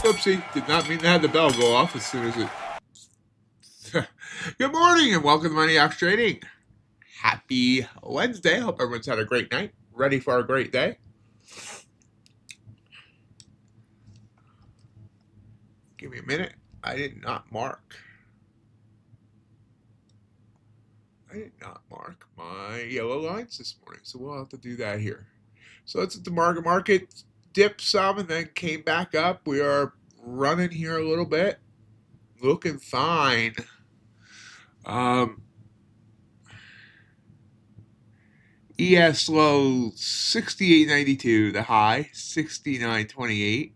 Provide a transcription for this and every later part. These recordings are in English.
Oopsie, did not mean to have the bell go off as soon as it... Good morning and welcome to MightyOxTrading. Happy Wednesday. Hope everyone's had a great night. Ready for a great day. Give me a minute. I did not mark my yellow lines this morning, so we'll have to do that here. So let's at the market dipped some and then came back up. We are running here a little bit. Looking fine. ES low 68.92, the high 69.28.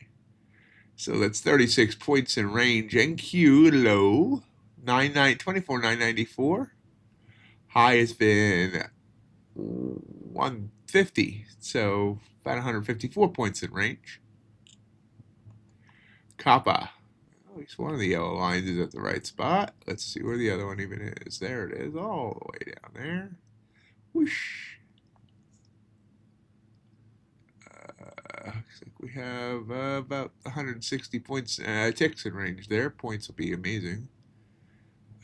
So that's 36 points in range. NQ low 24.994. High has been 150, so about 154 points in range. Kappa. At least one of the yellow lines is at the right spot. Let's see where the other one even is. There it is, all the way down there. Whoosh. Looks like we have about 160 points, ticks in range there. Points will be amazing.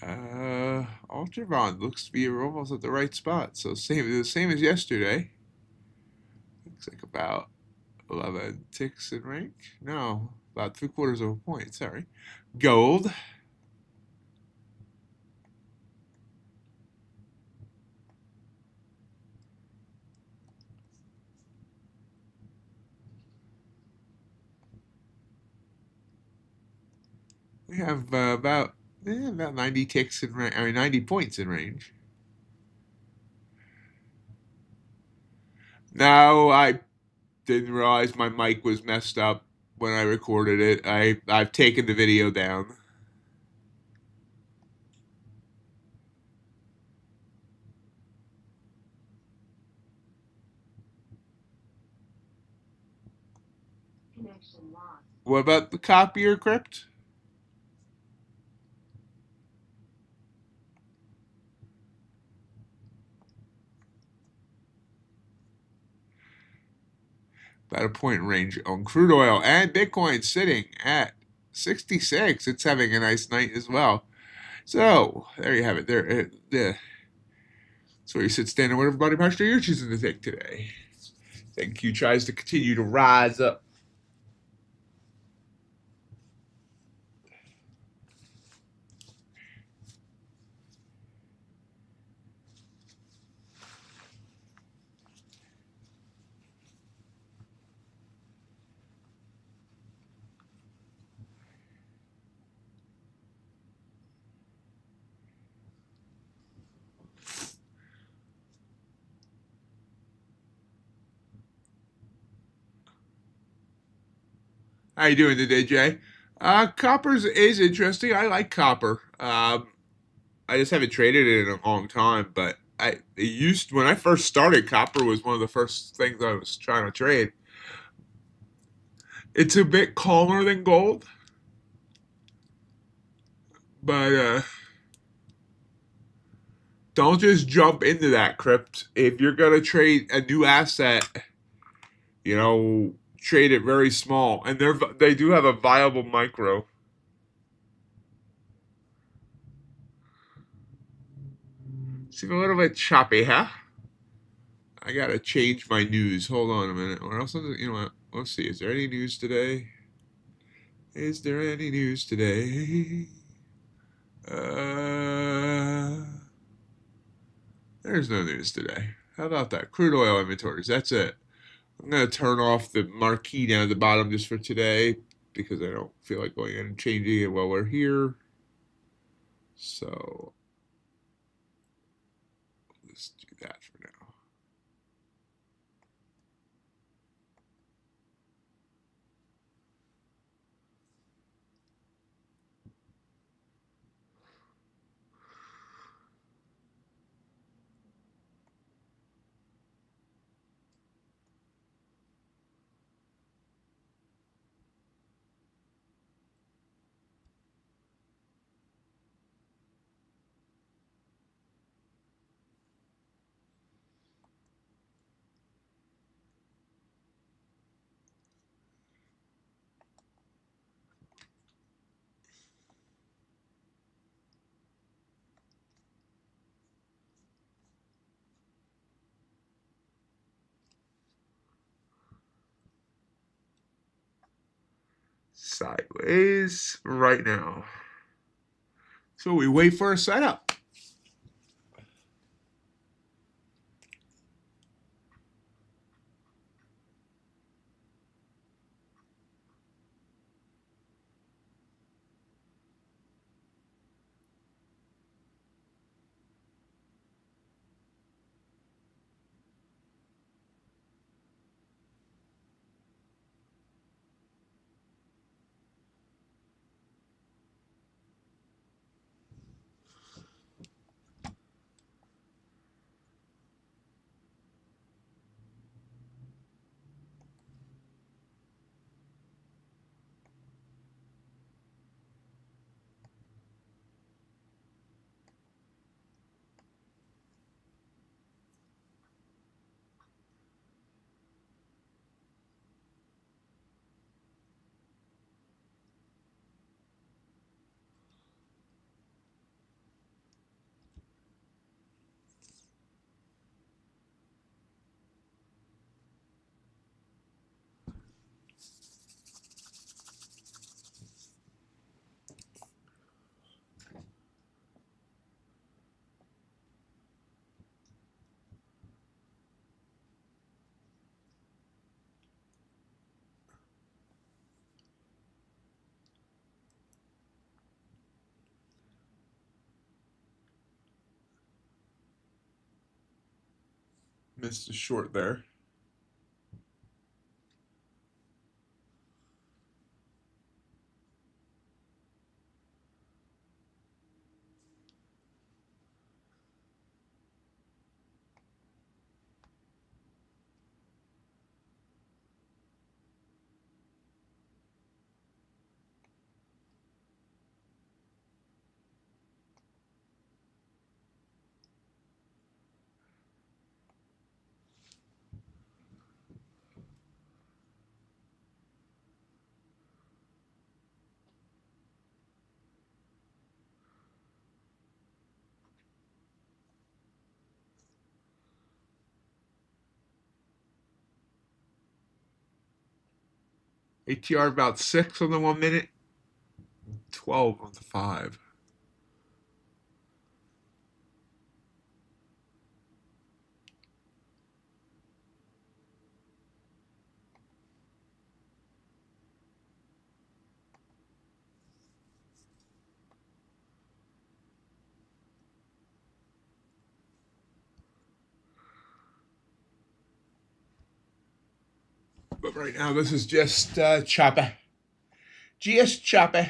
Ultravon looks to be almost at the right spot. So the same as yesterday. Looks like about 11 ticks in range. No, about 3/4 of a point. Sorry. Gold. We have about 90 ticks in range. I mean, 90 points in range. No, I didn't realize my mic was messed up when I recorded it. I've taken the video down. What about the copier crypt? About a point in range on crude oil, and Bitcoin sitting at 66. It's having a nice night as well. So there you have it. That's where you sit standing whatever body posture you're choosing to take today. Thank you. Tries to continue to rise up. How you doing today, Jay? Copper is interesting. I like copper. I just haven't traded it in a long time, but when I first started, copper was one of the first things I was trying to trade. It's a bit calmer than gold, but don't just jump into that, crypt. If you're gonna trade a new asset, trade it very small, and they do have a viable micro. Seem a little bit choppy, huh? I gotta change my news. Hold on a minute. Or else, what? Let's see. Is there any news today? Is there any news today? There's no news today. How about that? Crude oil inventories. That's it. I'm gonna turn off the marquee down at the bottom just for today because I don't feel like going in and changing it while we're here. So let's do that for now. sideways right now. So we wait for a setup. Missed a short there. ATR about 6 on the 1 minute, 12 on the 5. But right now, this is just choppy. Just choppy.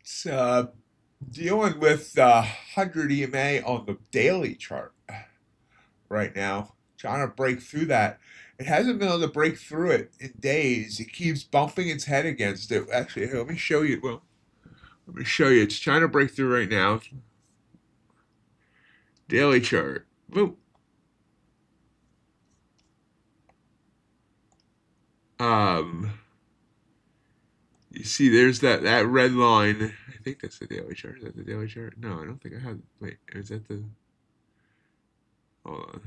It's Dealing with 100 EMA on the daily chart right now, trying to break through that. It hasn't been able to break through it in days. It keeps bumping its head against it. Actually, here, let me show you. Well, let me show you. It's trying to break through right now. Daily chart. Boom. You see, there's that red line. I think that's the daily chart. Is that the daily chart? No, I don't think I have. Wait, is that the? Hold on.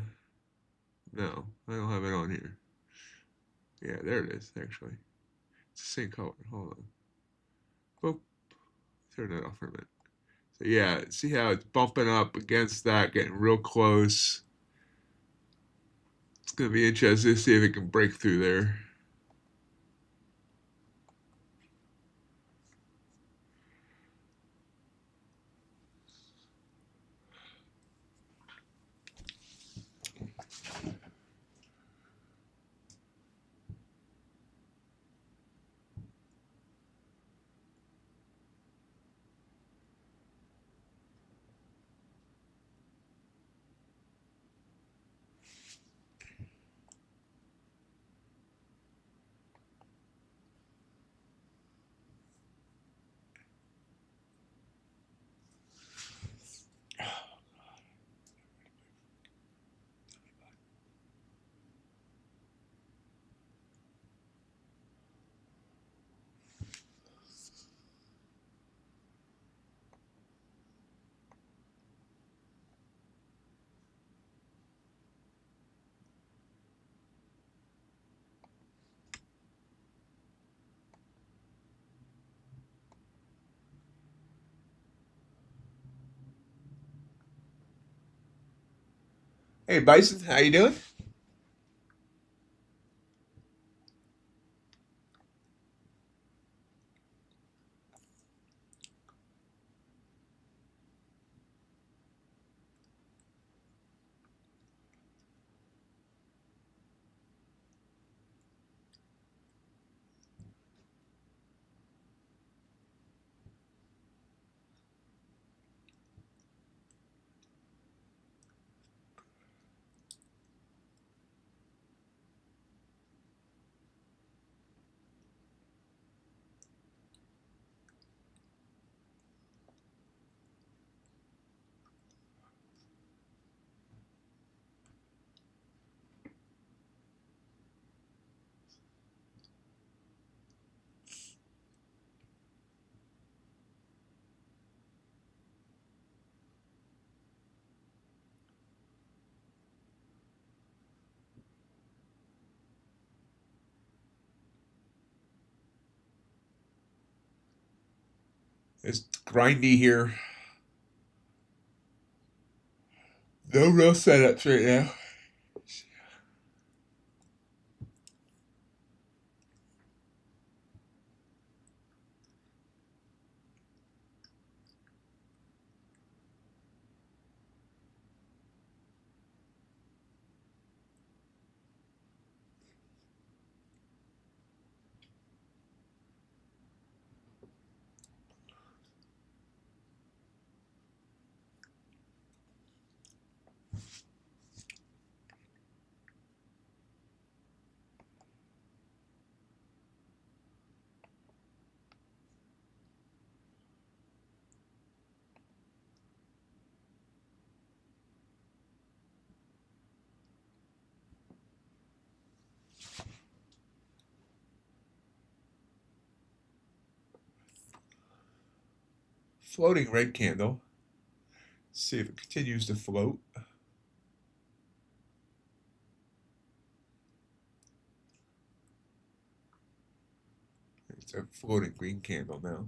No, I don't have it on here. Yeah, there it is. Actually, it's the same color. Hold on. Boop. Turn that off for a minute. So yeah, see how it's bumping up against that, getting real close. It's gonna be interesting to see if it can break through there. Hey Bison, how you doing? It's grindy here. No real setups right now. Floating red candle. See if it continues to float. It's a floating green candle now.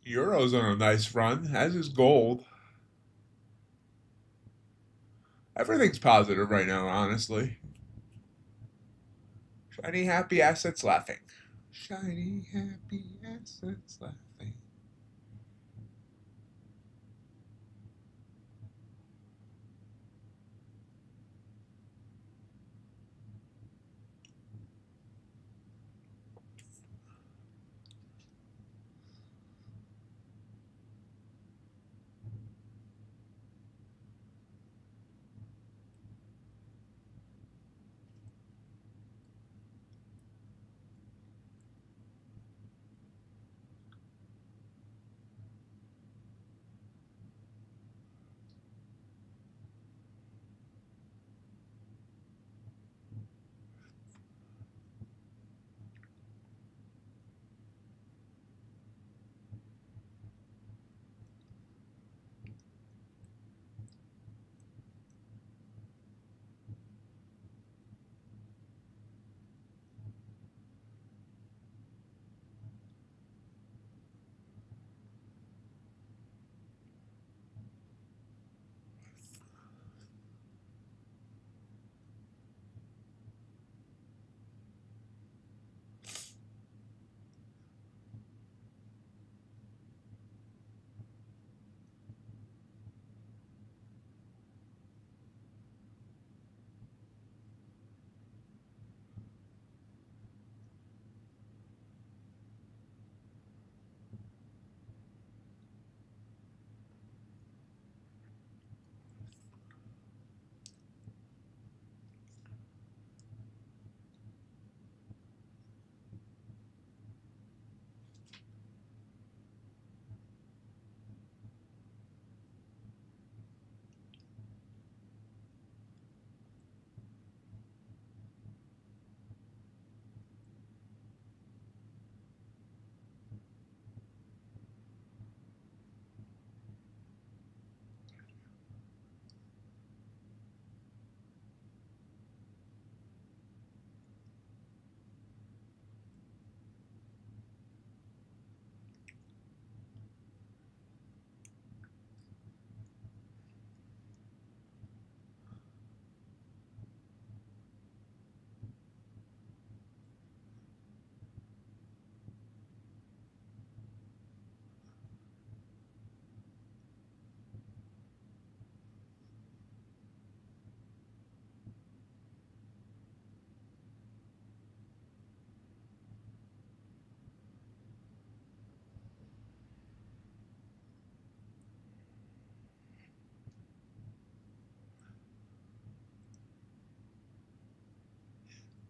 Euro's on a nice run, as is gold. Everything's positive right now, honestly. Shiny, happy assets laughing. Shiny, happy assets laughing.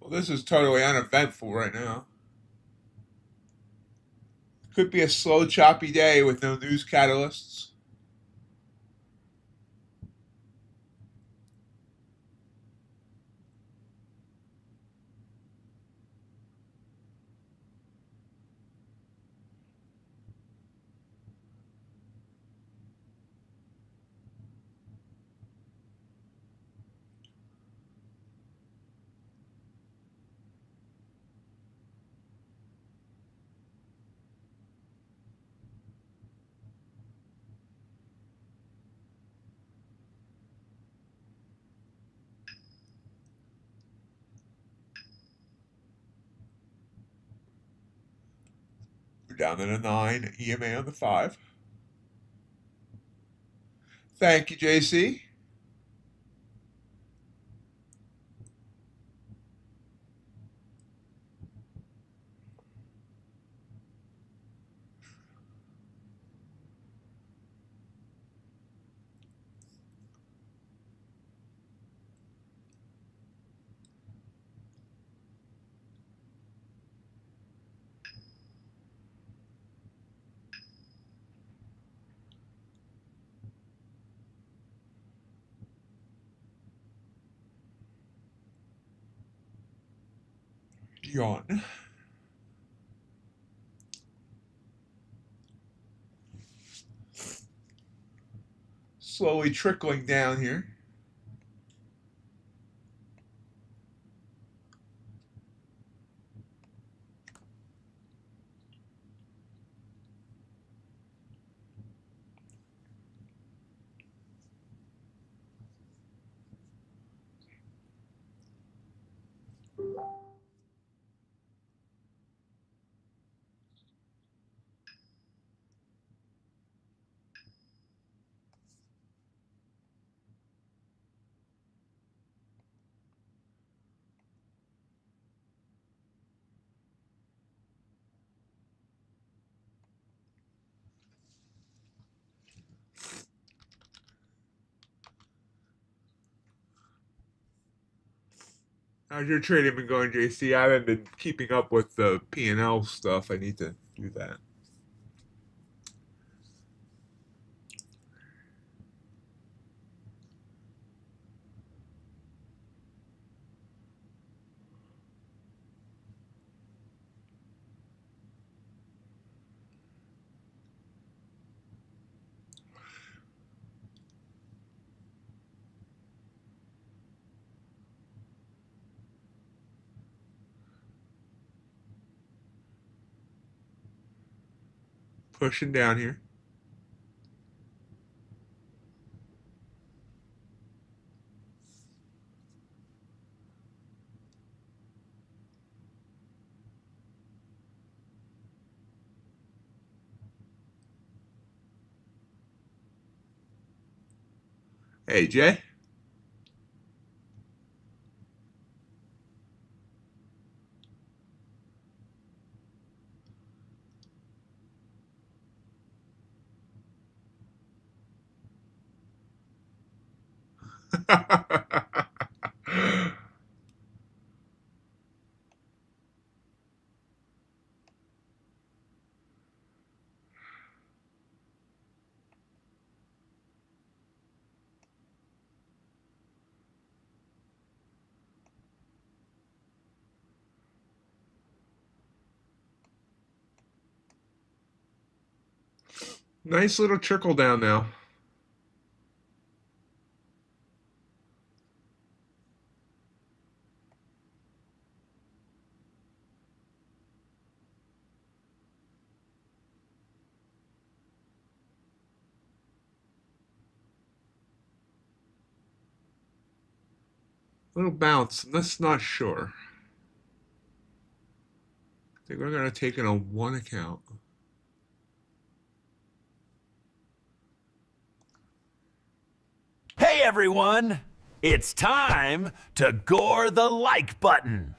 Well, this is totally uneventful right now. Could be a slow, choppy day with no news catalysts. We're down to the 9, EMA on the 5. Thank you, JC. Yawn. Slowly trickling down here. How's your trading been going, JC? I haven't been keeping up with the P&L stuff. I need to do that. Pushing down here. Hey, Jay. Nice little trickle down now. Little bounce. That's not sure. I think we're going to take it on one account. Hey everyone! It's time to gore the like button.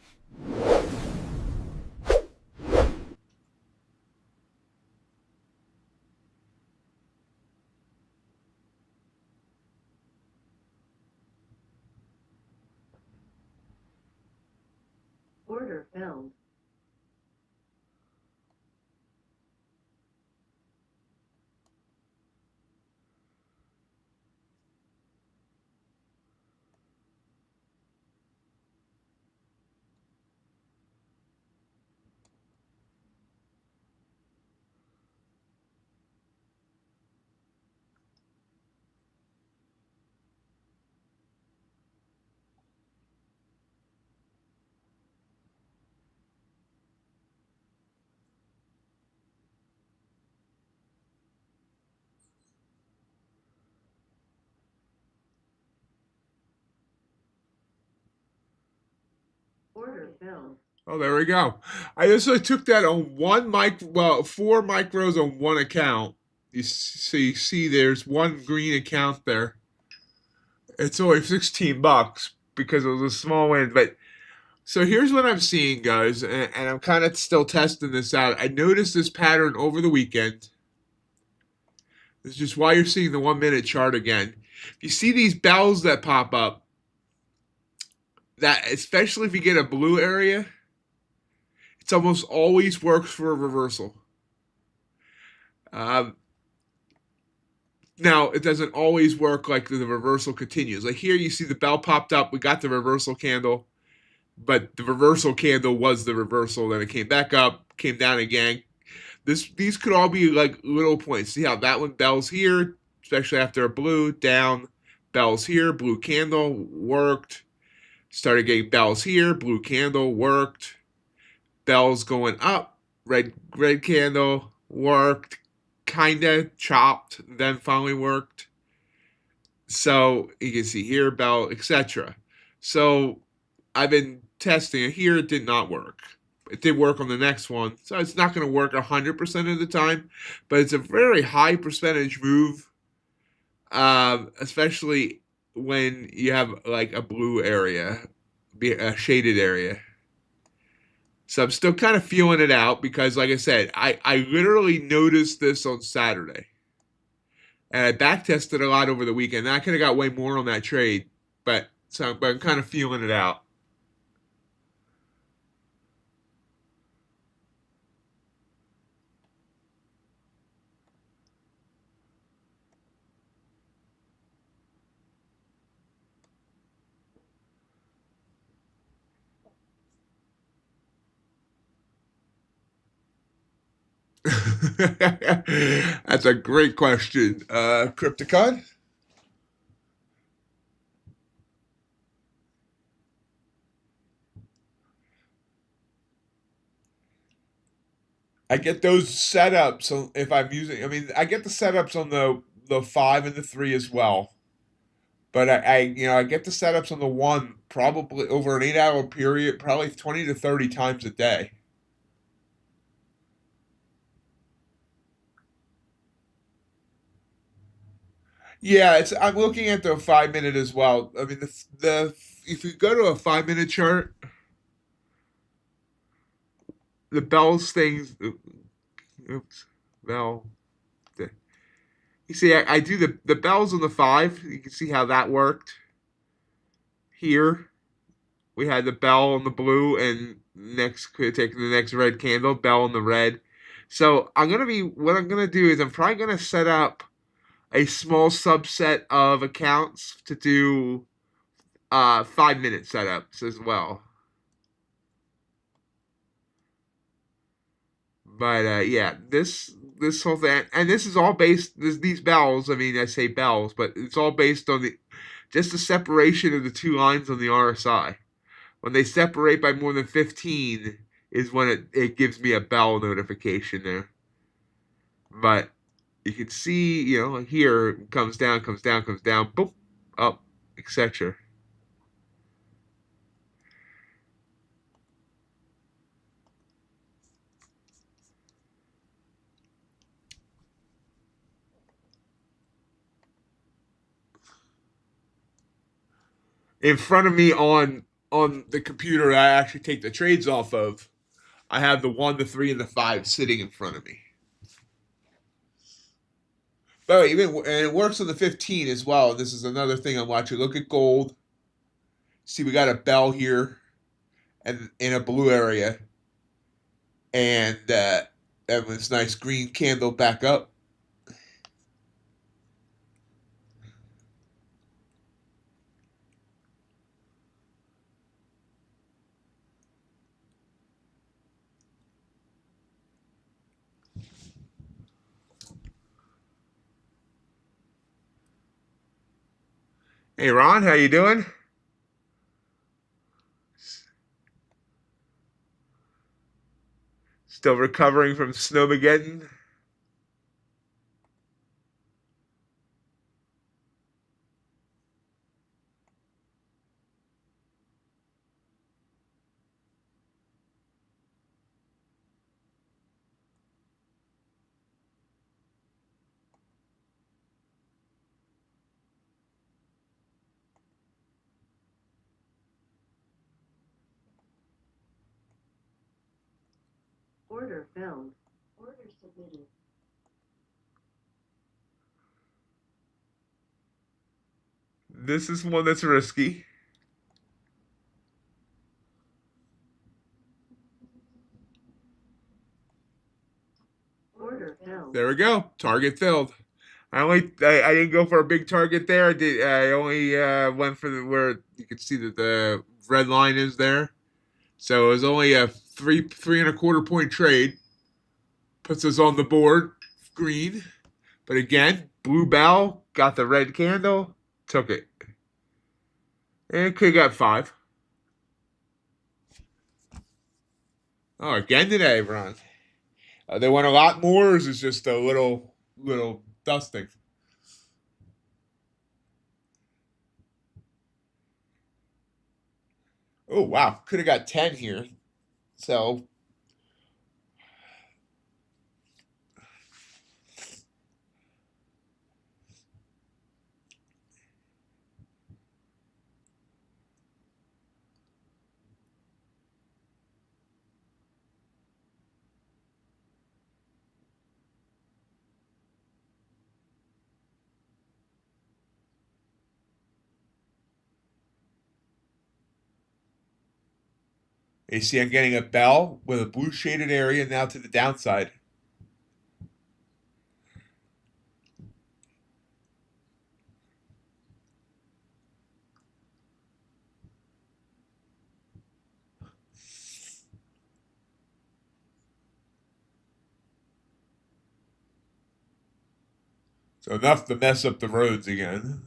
Order filled. Order filled. Oh, there we go. I just took that on one well, 4 micros on one account. So you see there's one green account there. It's only $16 because it was a small win. But so here's what I'm seeing, guys, and I'm kind of still testing this out. I noticed this pattern over the weekend. This is just why you're seeing the 1 minute chart again. You see these bells that pop up, that especially if you get a blue area, it's almost always works for a reversal. Now, it doesn't always work like the reversal continues. Like here, you see the bell popped up. We got the reversal candle, but the reversal candle was the reversal. Then it came back up, came down again. These could all be like little points. See how that one bells here, especially after a blue, down, bells here, blue candle, worked. Started getting bells here, blue candle, worked. Bells going up, red candle, worked, kinda chopped, then finally worked. So you can see here, bell, etc. So I've been testing it here. It did not work. It did work on the next one. So it's not going to work 100% of the time, but it's a very high percentage move, especially when you have like a blue area, a shaded area. So I'm still kind of feeling it out because, like I said, I literally noticed this on Saturday. And I back tested a lot over the weekend. I could have got way more on that trade, but I'm kind of feeling it out. That's a great question. Crypticon? I get those setups if I'm using. I mean, I get the setups on the 5 and the 3 as well. But I get the setups on the 1 probably over an 8-hour period, probably 20 to 30 times a day. Yeah, I'm looking at the 5 minute as well. I mean, the if you go to a 5 minute chart, the bells things. Oops, bell. You see, I do the bells on the 5. You can see how that worked. Here, we had the bell on the blue, and next taking the next red candle, bell on the red. So what I'm gonna do is I'm probably gonna set up a small subset of accounts to do 5 minute setups as well. But yeah, this whole thing, and this is all based. These bells. I mean, I say bells, but it's all based on just the separation of the two lines on the RSI. When they separate by more than 15, is when it gives me a bell notification there. But you can see, here it comes down, boop, up, etc. In front of me on the computer I actually take the trades off of, I have the 1, the 3, and the 5 sitting in front of me. But and it works on the 15 as well. This is another thing I'm watching. Look at gold. See, we got a bell here, and in a blue area, and this nice green candle back up. Hey Ron, how you doing? Still recovering from Snowmageddon? Order filled. Order submitted. This is one that's risky. Order filled. There we go. Target filled. I didn't go for a big target there. I only went for where you can see that the red line is there. So it was only a three and a quarter point trade. Puts us on the board, green. But again, blue bell, got the red candle, took it. And could have got 5. Oh, again today, Ron. They won a lot more, or is it just a little dusting? Oh wow, could have got 10 here. So you see, I'm getting a bell with a blue shaded area now to the downside. So enough to mess up the roads again.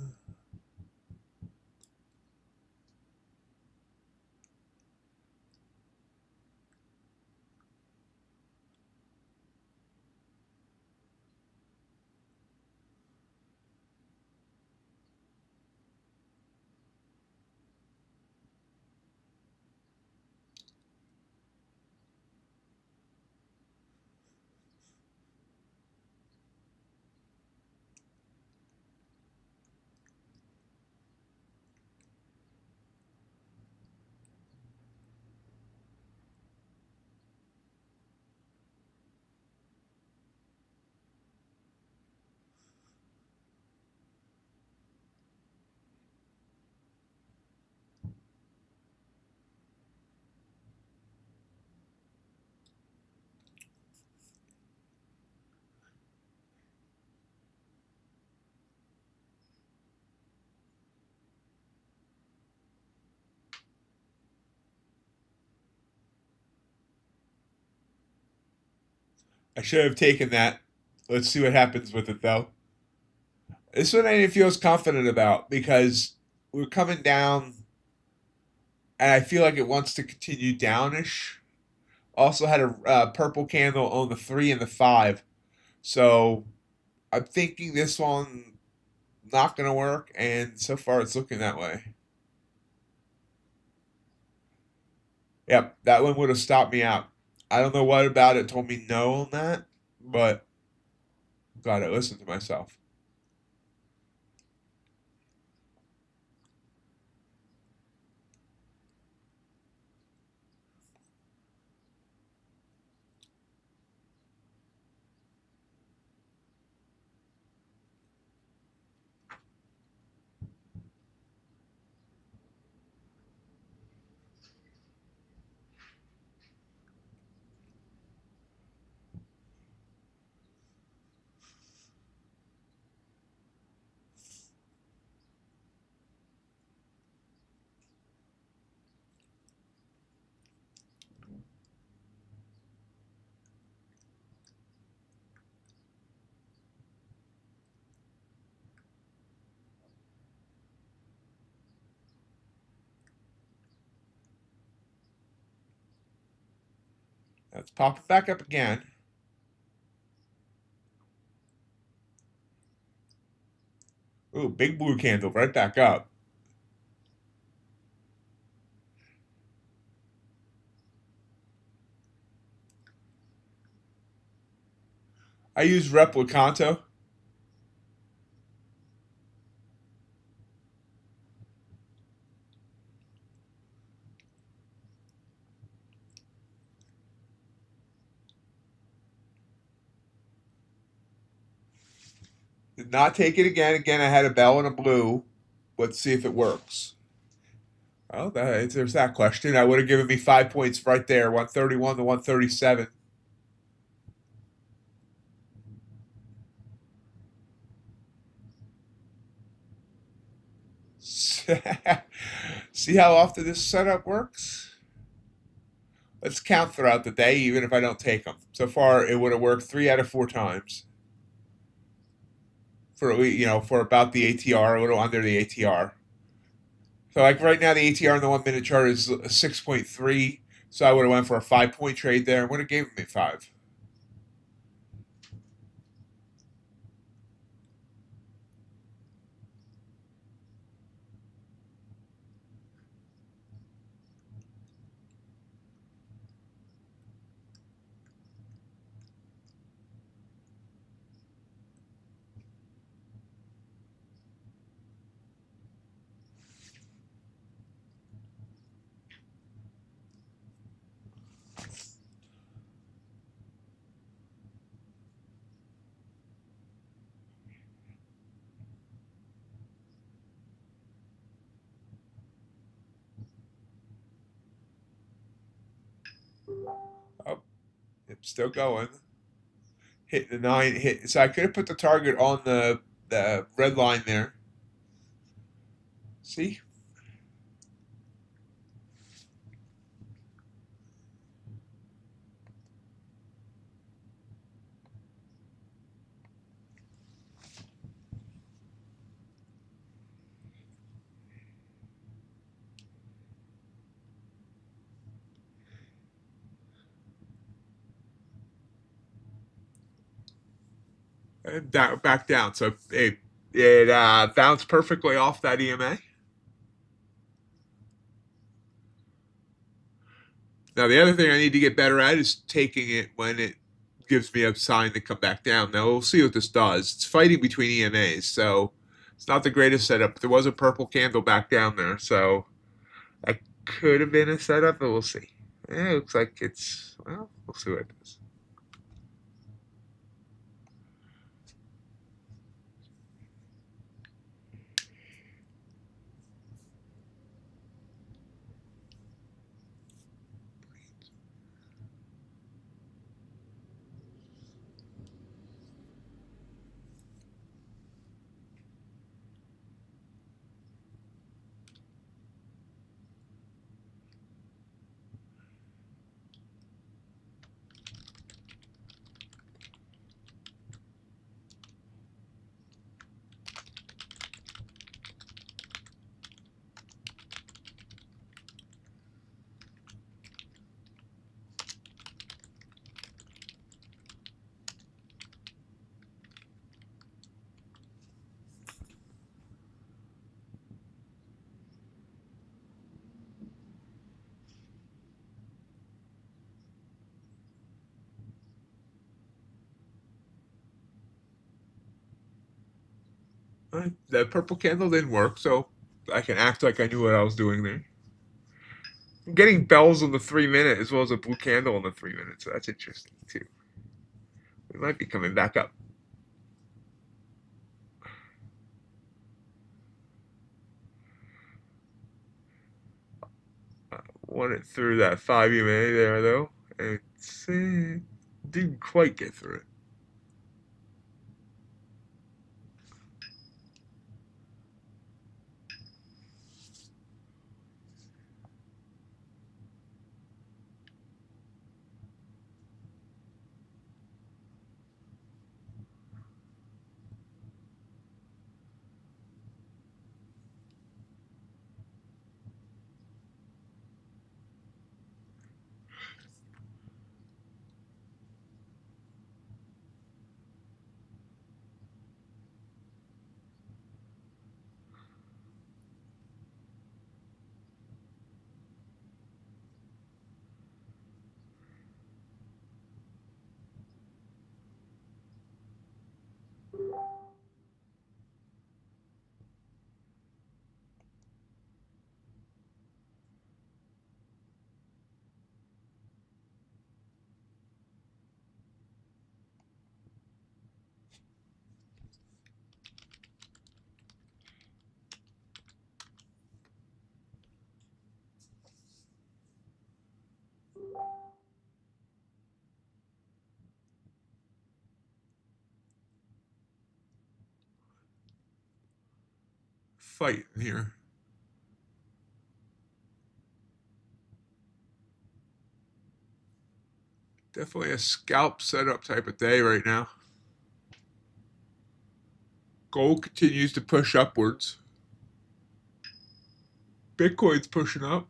I should have taken that. Let's see what happens with it, though. This one I didn't feel as confident about because we're coming down, and I feel like it wants to continue downish. Also had a purple candle on the 3 and the 5. So I'm thinking this one not going to work, and so far it's looking that way. Yep, that one would have stopped me out. I don't know what about it told me no on that, but glad I listened to myself. Let's pop it back up again. Ooh, big blue candle right back up. I use Replicanto. Did not take it again. Again, I had a bell and a blue. Let's see if it works. Oh, there's that question. I would have given me 5 points right there, 131 to 137. See how often this setup works? Let's count throughout the day, even if I don't take them. So far, it would have worked 3 out of 4 times. For for about the ATR, a little under the ATR. So like right now, the ATR on the 1 minute chart is 6.3. So I would have went for a 5 point trade there and would have given me 5. Oh, it's still going. Hit the 9. Hit. So I could have put the target on the red line there. See? and back down. So it bounced perfectly off that EMA. Now the other thing I need to get better at is taking it when it gives me a sign to come back down. Now we'll see what this does. It's fighting between EMAs, so it's not the greatest setup. But there was a purple candle back down there, so that could have been a setup, but we'll see. It looks like it's, well, we'll see what it does. The purple candle didn't work, so I can act like I knew what I was doing there. I'm getting bells on the 3-minute as well as a blue candle on the 3-minute, so that's interesting too. We might be coming back up. Want it through that 5 EMA there though. It's didn't quite get through it. Fighting here. Definitely a scalp setup type of day right now. Gold continues to push upwards. Bitcoin's pushing up.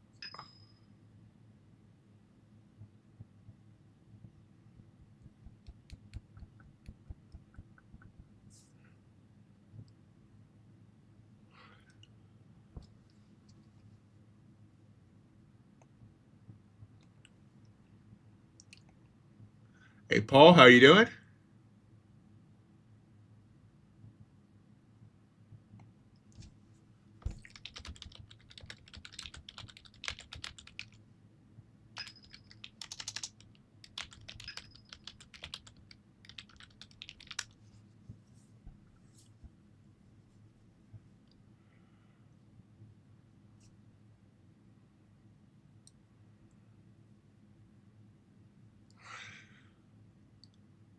Hey Paul, how you doing?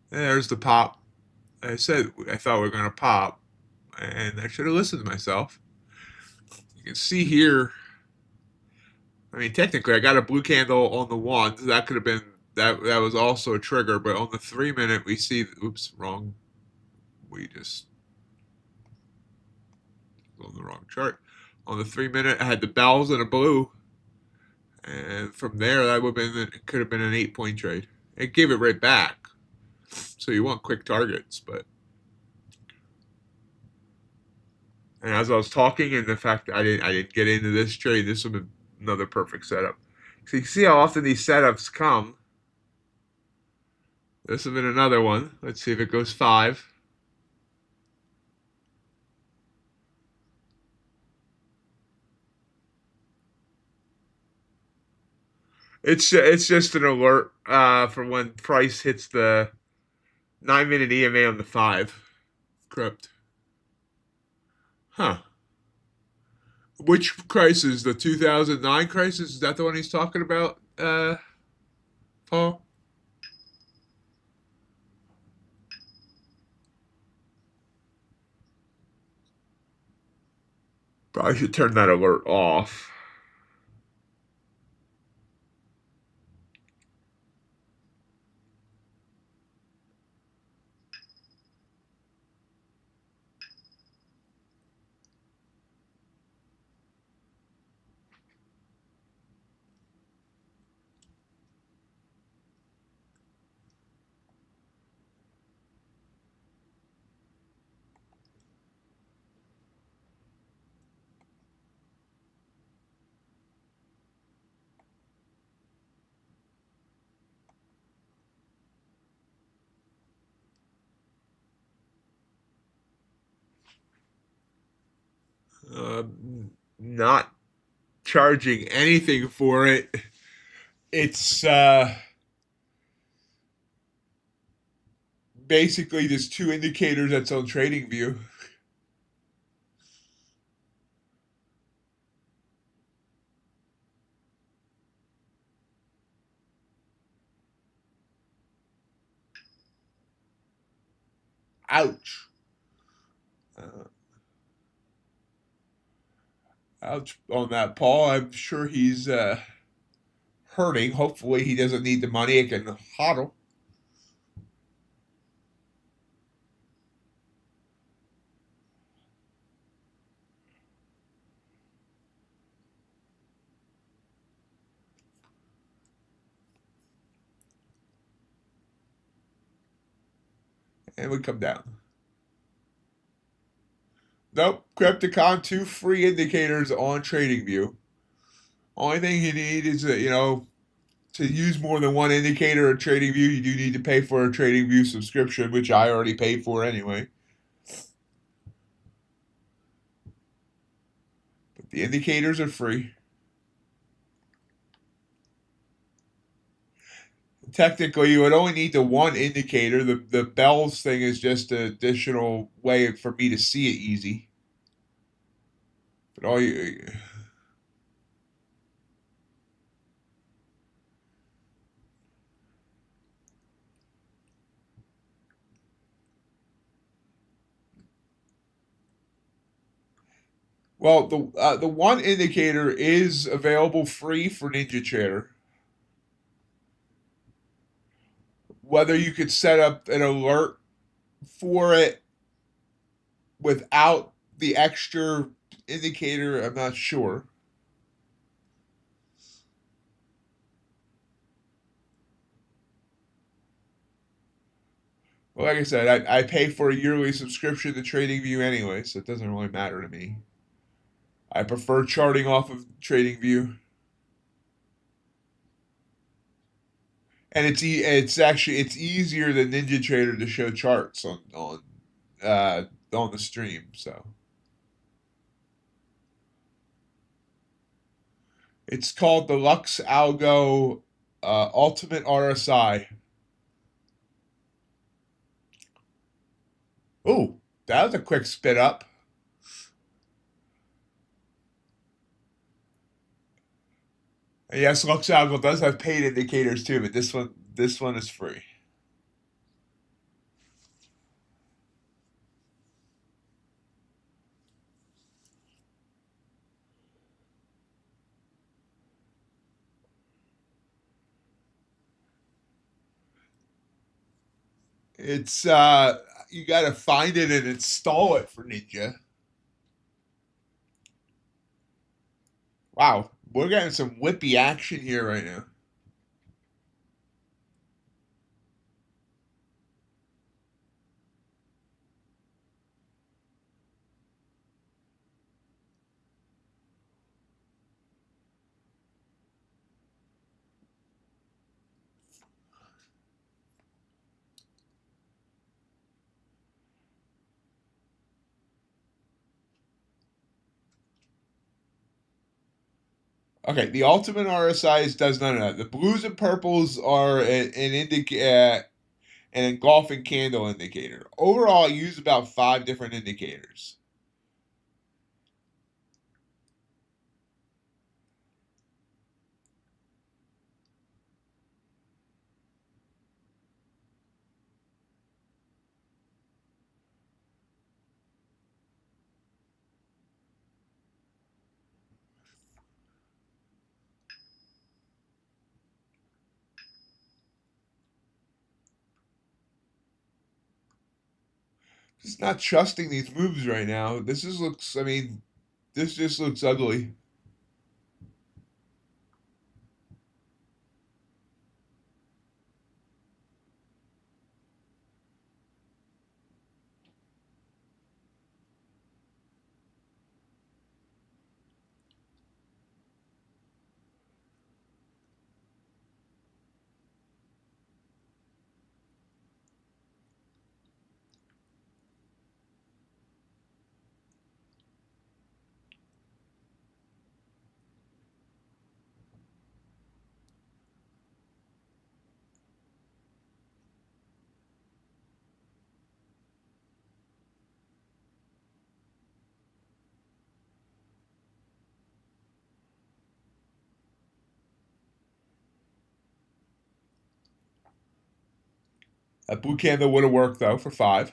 There's the pop. I said I thought we were gonna pop, and I should have listened to myself. You can see here. I mean, technically, I got a blue candle on the 1. So that could have been that. That was also a trigger. But on the 3-minute, we see. Oops, wrong. We just on the wrong chart. On the 3-minute, I had the bells and a blue, and from there, that would have been it could have been an 8-point trade. It gave it right back. So you want quick targets, but And as I was talking, and the fact that I didn't get into this trade, this would be another perfect setup. So you can see how often these setups come. This would have been another one. Let's see if it goes 5. It's just an alert for when price hits the 9-minute EMA on the 5 crypt. Huh. Which crisis? The 2009 crisis? Is that the one he's talking about, Paul? Probably should turn that alert off. Not charging anything for it. It's basically just 2 indicators that's on TradingView. Ouch. Ouch on that, Paul. I'm sure he's hurting. Hopefully he doesn't need the money. It can hodl. And we come down. Nope. Crypticon, 2 free indicators on TradingView. Only thing you need is, to use more than one indicator in TradingView, you do need to pay for a TradingView subscription, which I already paid for anyway. But the indicators are free. Technically, you would only need the one indicator. The bells thing is just an additional way for me to see it easy. But all you... Well, the one indicator is available free for NinjaTrader. Whether you could set up an alert for it without the extra indicator, I'm not sure. Well, like I said, I pay for a yearly subscription to TradingView anyway, so it doesn't really matter to me. I prefer charting off of TradingView. And it's easier than NinjaTrader to show charts on the stream. So it's called the Lux Algo Ultimate RSI. Oh, that was a quick spit up. And yes, Lux Algo does have paid indicators too, but this one is free. It's you got to find it and install it for Ninja. Wow, we're getting some whippy action here right now. Okay, the ultimate RSIs does none of that. The blues and purples are an engulfing candle indicator. Overall, I use about 5 different indicators. Just not trusting these moves right now. This just looks, I mean, this just looks ugly. That blue candle would have worked, though, for 5.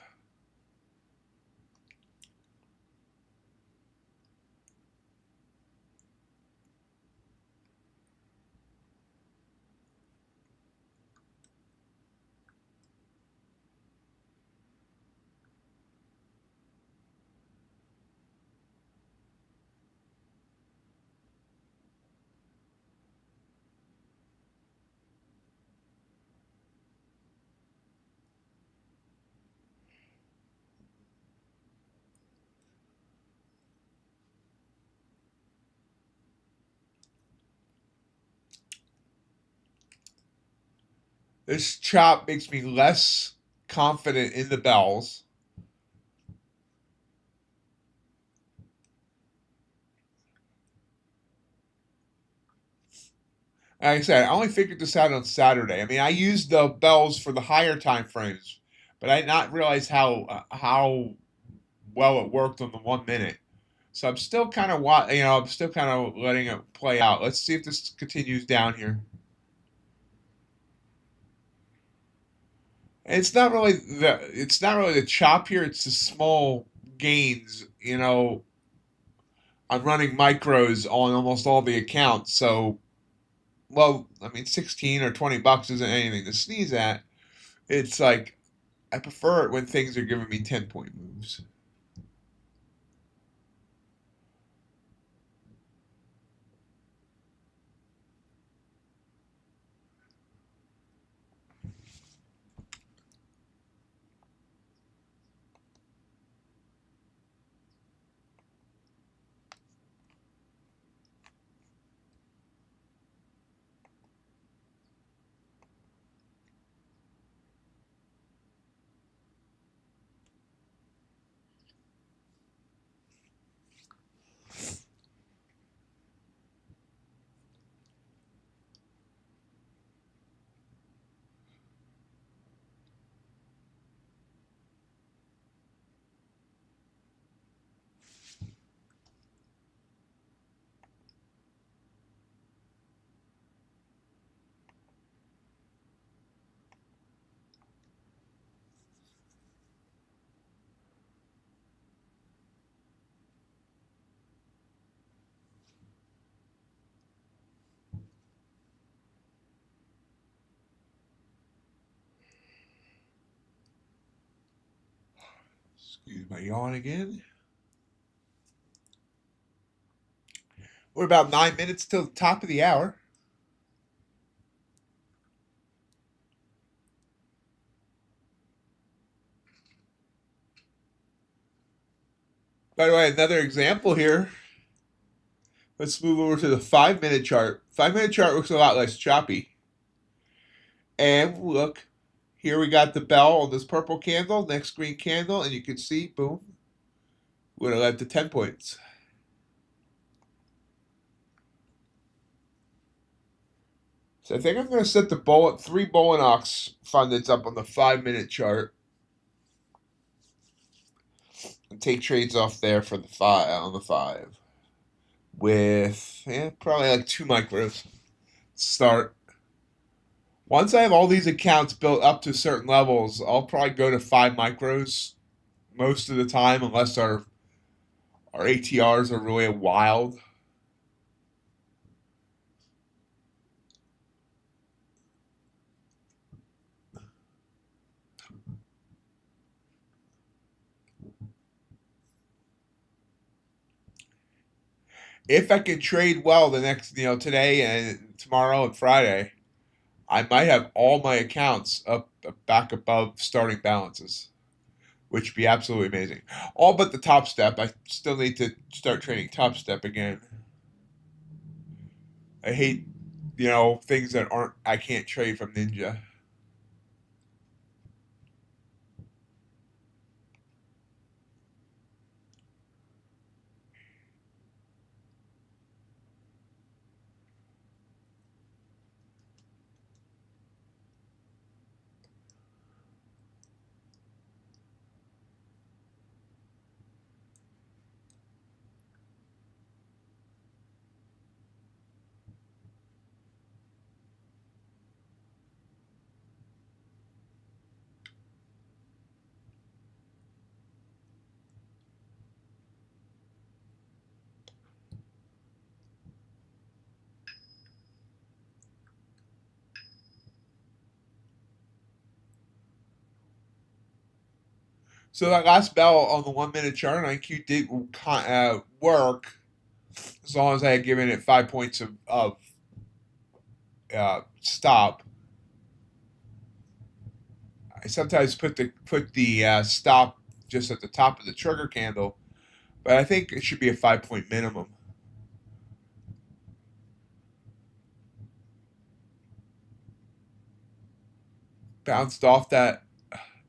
This chop makes me less confident in the bells. Like I said, I only figured this out on Saturday. I mean, I used the bells for the higher time frames, but I did not realize how well it worked on the 1 minute. So I'm still kind of I'm still kind of letting it play out. Let's see if this continues down here. And it's not really the chop here. It's the small gains. I'm running micros on almost all the accounts, so well, I mean, 16 or $20 isn't anything to sneeze at. It's like I prefer it when things are giving me 10-point moves. Excuse my yawn again. We're about 9 minutes till the top of the hour. By the way, another example here. Let's move over to the 5-minute chart. 5-minute chart looks a lot less choppy. And look, here we got the bell on this purple candle, next green candle, and you can see, boom, would have led to 10 points. So I think I'm going to set the bullet 3 Ox fund that's up on the 5-minute chart and take trades off there for the 5 on the 5 with probably like 2 micros. Start. Once I have all these accounts built up to certain levels, I'll probably go to 5 micros most of the time, unless our ATRs are really wild. If I can trade well the next, today and tomorrow and Friday, I might have all my accounts up back above starting balances, which would be absolutely amazing. All but the top step. I still need to start trading top step again. I hate, things that I can't trade from Ninja. So that last bell on the 1-minute chart on IQ did work as long as I had given it 5 points of stop. I sometimes put the stop just at the top of the trigger candle, but I think it should be a 5-point minimum. Bounced off that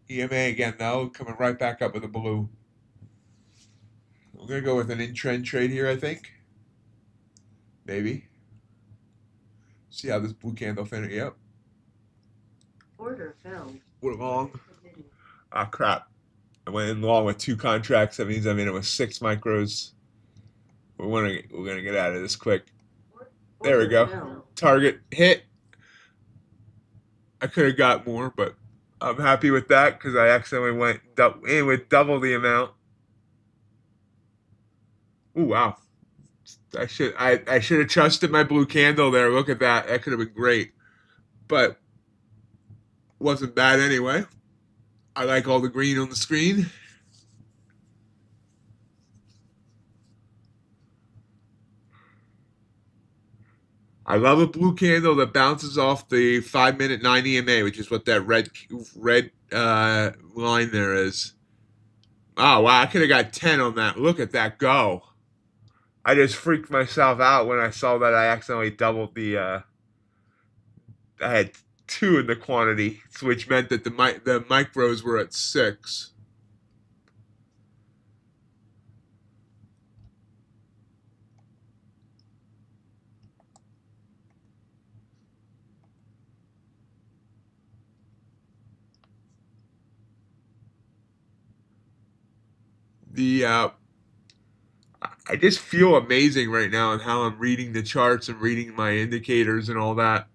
EMA again, though, coming right back up with a blue. We're going to go with an in-trend trade here, I think. Maybe. See how this blue candle finishes. Yep. Order filled. We're long. Submitted. Ah, crap. I went in long with 2 contracts. That means I'm in it with 6 micros. We're gonna get out of this quick. There we go. Filled. Target hit. I could have got more, but I'm happy with that because I accidentally went in with double the amount. Ooh, wow. I should have trusted my blue candle there. Look at that. That could have been great. But wasn't bad anyway. I like all the green on the screen. I love a blue candle that bounces off the 5-minute 9 EMA, which is what that red line there is. Oh, wow. I could have got 10 on that. Look at that go. I just freaked myself out when I saw that I accidentally doubled the. I had 2 in the quantity, which meant that the micros were at 6. The I just feel amazing right now in how I'm reading the charts and reading my indicators and all that.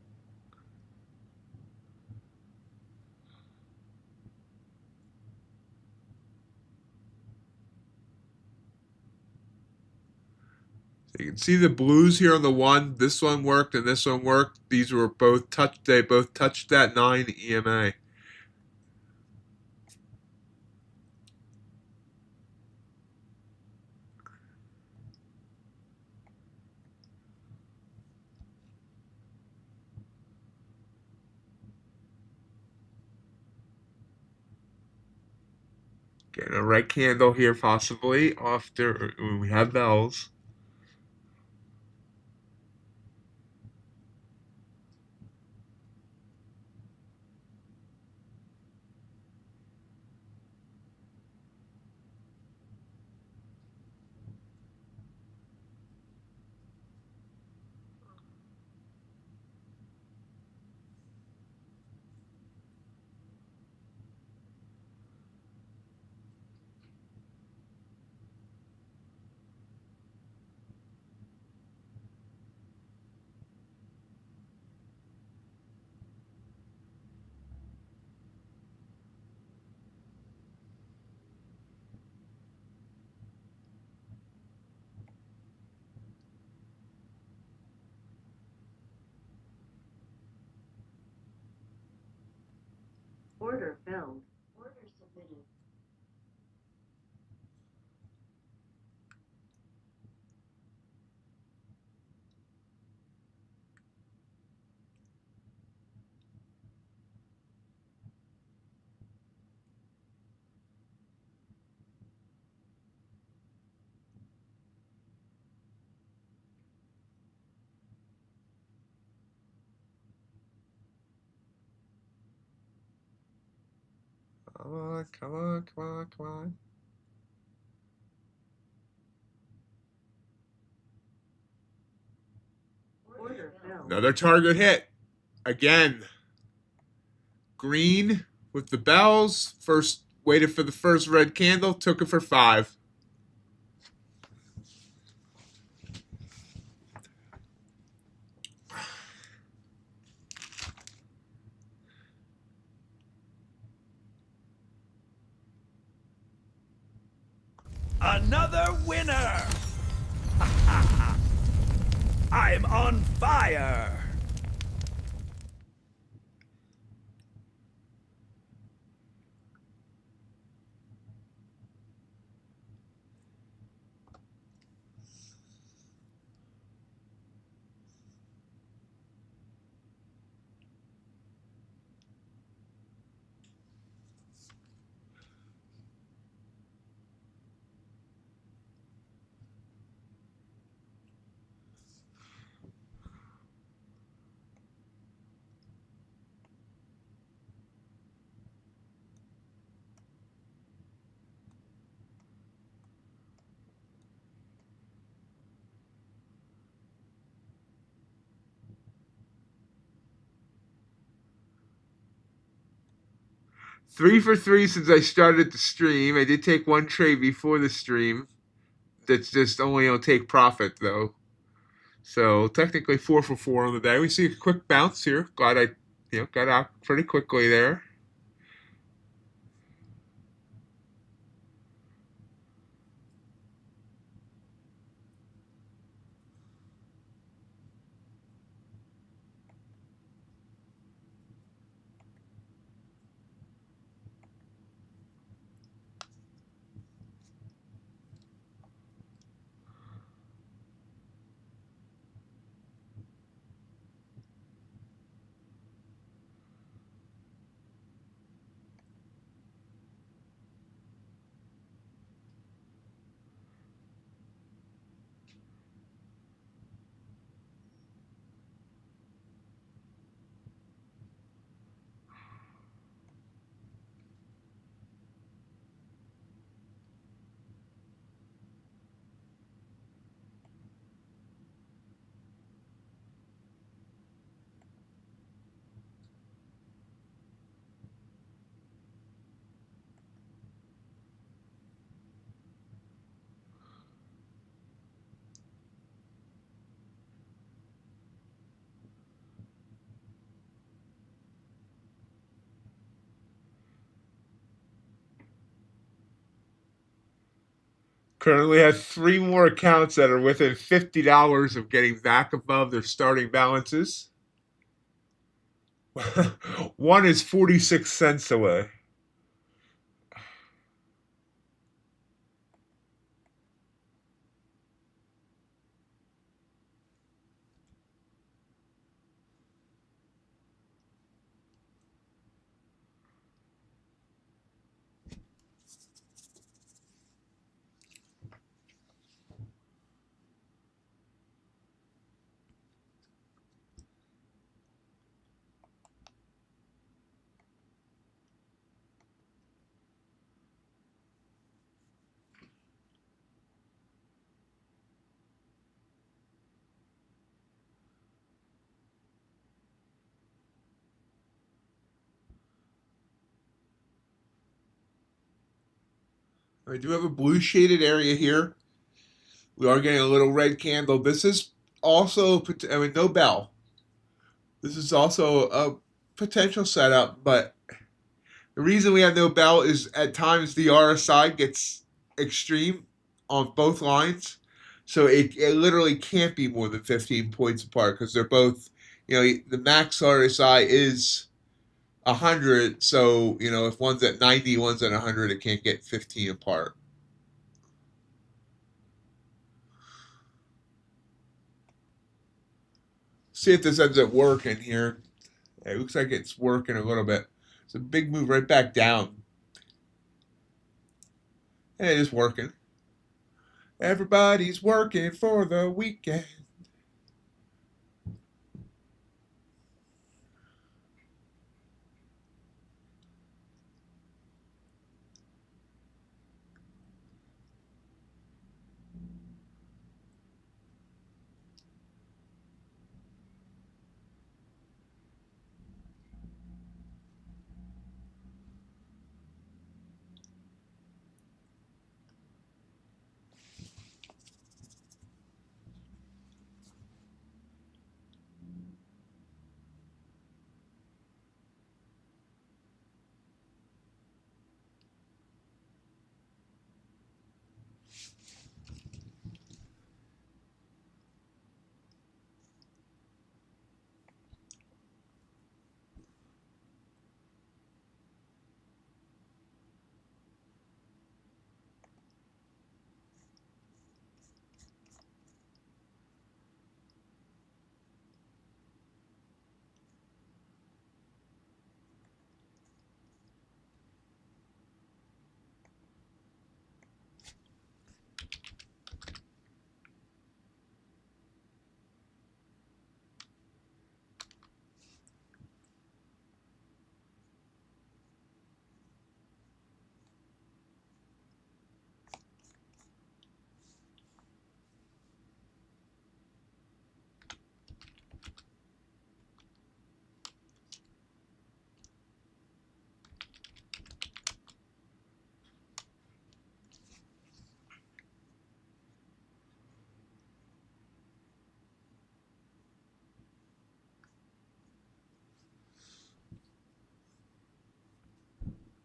So you can see the blues here on the one. This one worked and this one worked. These were both touched. They both touched that 9 EMA. Getting a red candle here possibly after when we have bells. Order filled. Order submitted. Come on, come on, come on, come on. Order filled. Another target hit. Again. Green with the bells. First waited for the first red candle, took it for 5. Another winner! I'm on fire! Three for 3 since I started the stream. I did take one trade before the stream. That's just only on take profit though. So technically 4 for 4 on the day. We see a quick bounce here. Glad I got out pretty quickly there. Currently has 3 more accounts that are within $50 of getting back above their starting balances. One is 46 cents away. I do have a blue shaded area here. We are getting a little red candle. This is also, no bell. This is also a potential setup, but the reason we have no bell is at times the RSI gets extreme on both lines. So it literally can't be more than 15 points apart because they're both, the max RSI is 100. So, you know, if one's at 90, one's at 100, it can't get 15 apart. See if this ends up working here. It looks like it's working a little bit. It's a big move right back down. And it is working. Everybody's working for the weekend.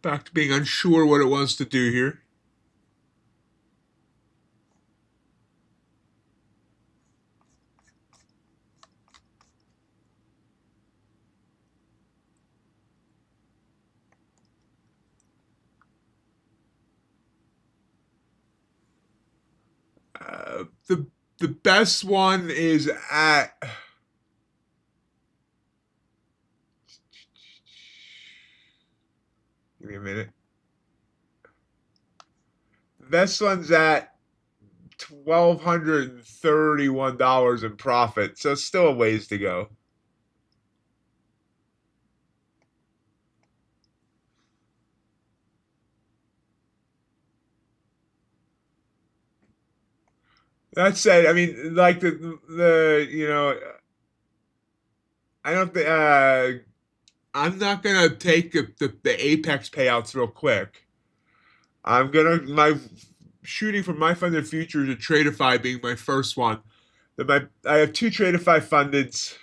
Back to being unsure what it wants to do here. The best one is at. Give me a minute. The best one's at $1,231 in profit, so still a ways to go. That said, I mean, like the you know, I don't think I'm not gonna take the apex payouts real quick. I'm gonna my shooting for my funded future to Tradeify being my first one. I have two Tradeify fundeds.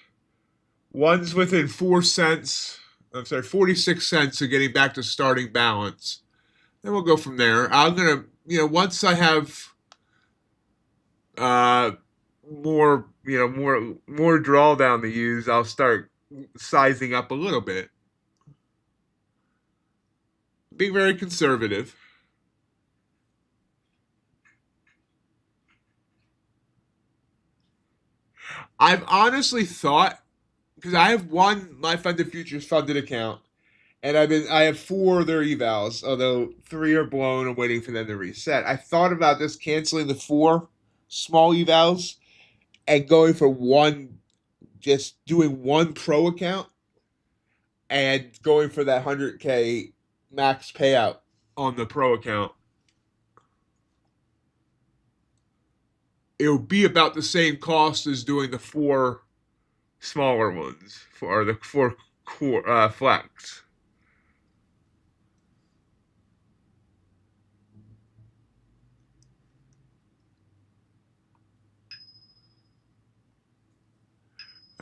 One's within 4 cents. I'm sorry, 46 cents of getting back to starting balance. Then we'll go from there. I'm gonna, once I have uh more drawdown to use, I'll start sizing up a little bit. Being very conservative. I've honestly thought, because I have one my funded futures funded account, and I have four of their evals, although three are blown. I'm waiting for them to reset. I thought about just canceling the four small evals and going for one, just doing one pro account and going for that 100K max payout on the pro account. It would be about the same cost as doing the four smaller ones or the four core flex.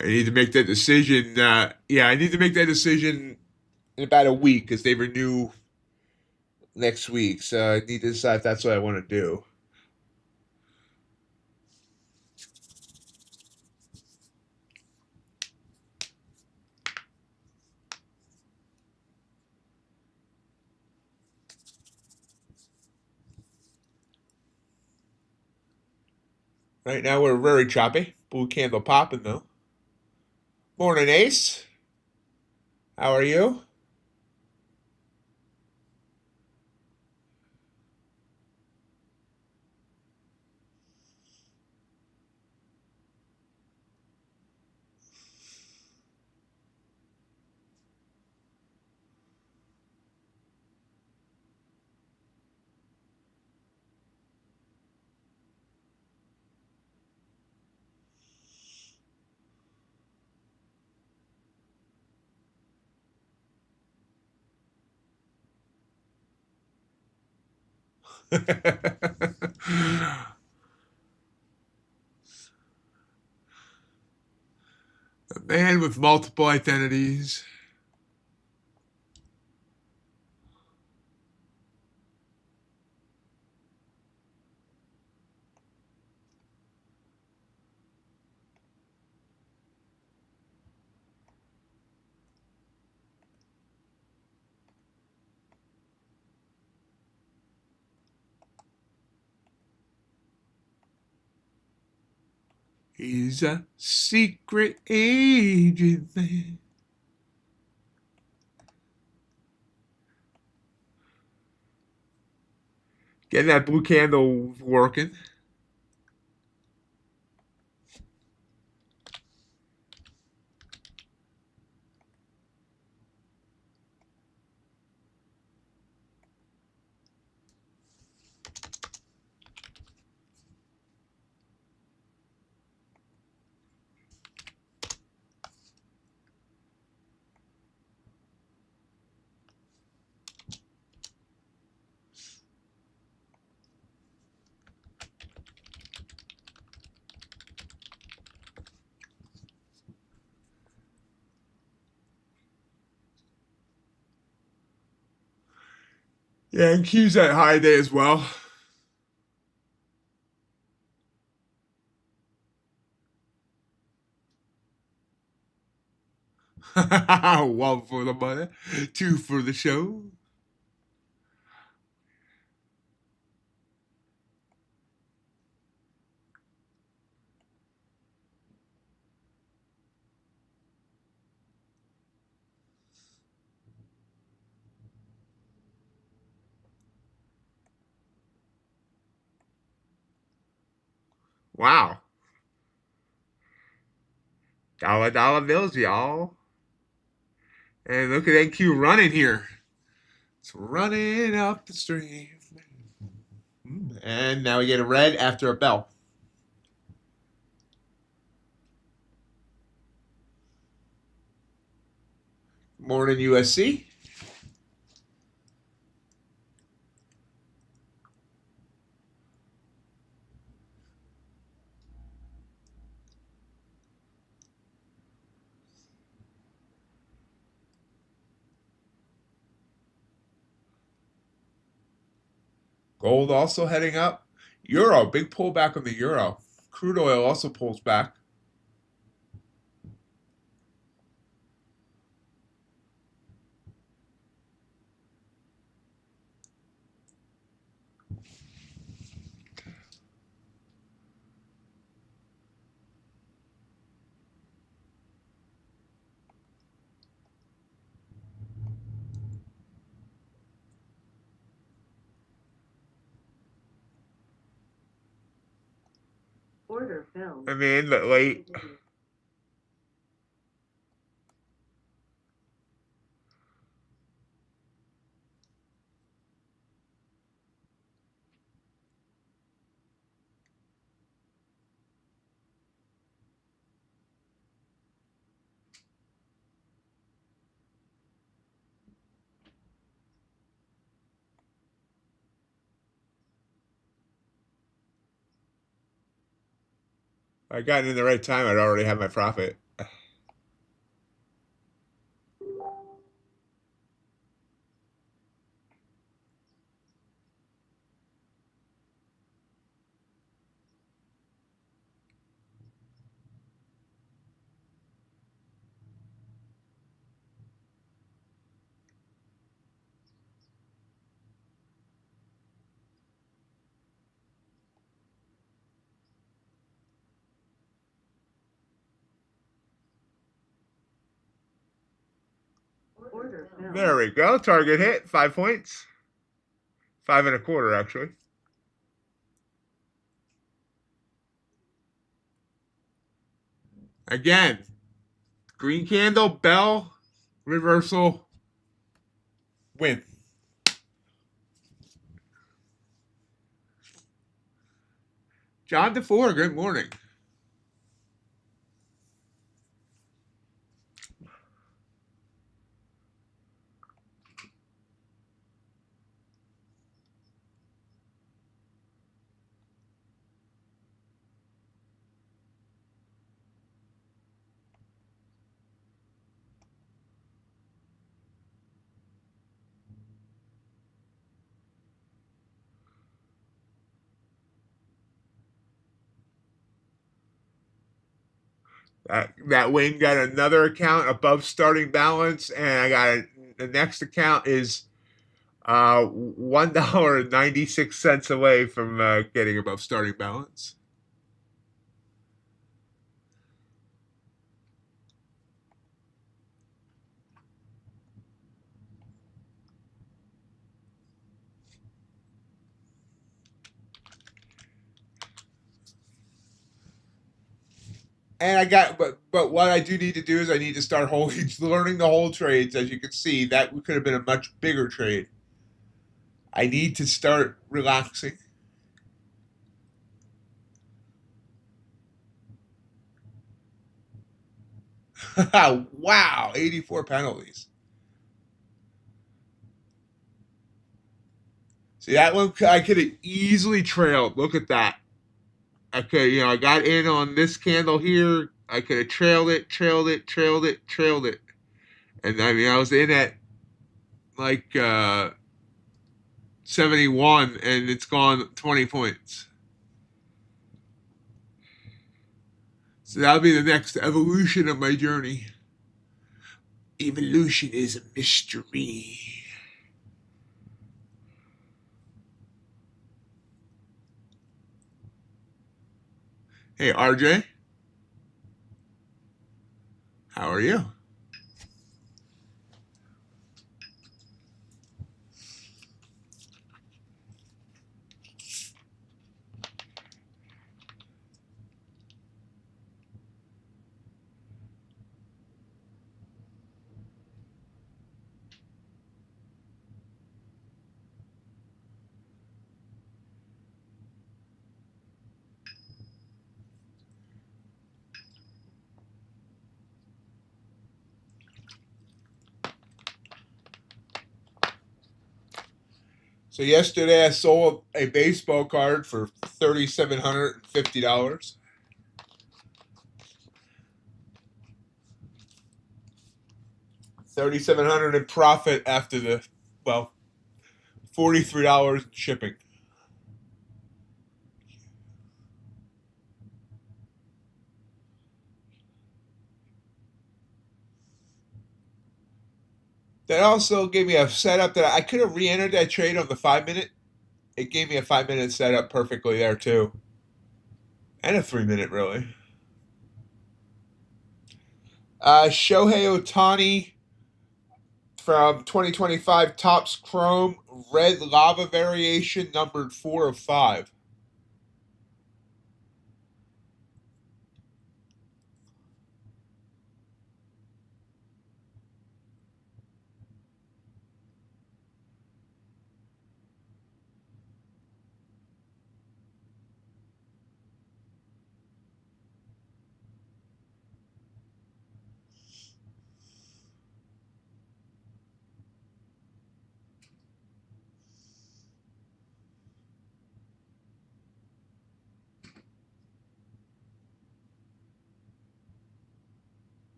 I need to make that decision. I need to make that decision in about a week because they renew next week. So I need to decide if that's what I want to do. Right now we're very choppy. Blue candle popping though. Morning, Ace. How are you? A man with multiple identities. He's a secret agent man. Getting that blue candle working. Yeah, and Q's at high day as well. One for the money, two for the show. Wow. Dollar bills, y'all. And look at NQ running here. It's running up the stream. And now we get a red after a bell. Morning USC. Gold also heading up. Euro, big pullback on the euro. Crude oil also pulls back. Order filled. I mean, late. If I got in the right time, I'd already have my profit. Order filled. There we go. Target hit. 5 points. 5 1/4, actually. Again, green candle, bell, reversal, win. John DeFore, good morning. That win got another account above starting balance, and I got the next account is $1.96 away from getting above starting balance. And I got, but what I do need to do is I need to start learning the whole trades. As you can see, that could have been a much bigger trade. I need to start relaxing. Wow, 84 penalties. See, that one I could have easily trailed. Look at that. I could, I got in on this candle here. I could have trailed it. And I mean, I was in at like 71, and it's gone 20 points. So that'll be the next evolution of my journey. Evolution is a mystery. Hey, RJ. How are you? So yesterday I sold a baseball card for $3,750. $3,700 in profit after the $43 in shipping. That also gave me a setup that I could have re-entered that trade on the 5-minute. It gave me a 5-minute setup perfectly there too, and a 3-minute really. Shohei Ohtani from 2025 Topps Chrome Red Lava Variation numbered 4 of 5.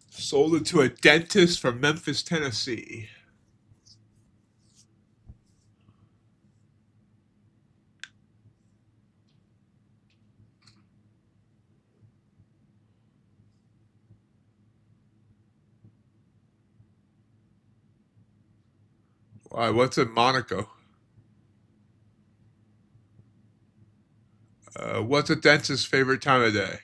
Sold it to a dentist from Memphis, Tennessee. Why? What's in Monaco? What's a dentist's favorite time of day?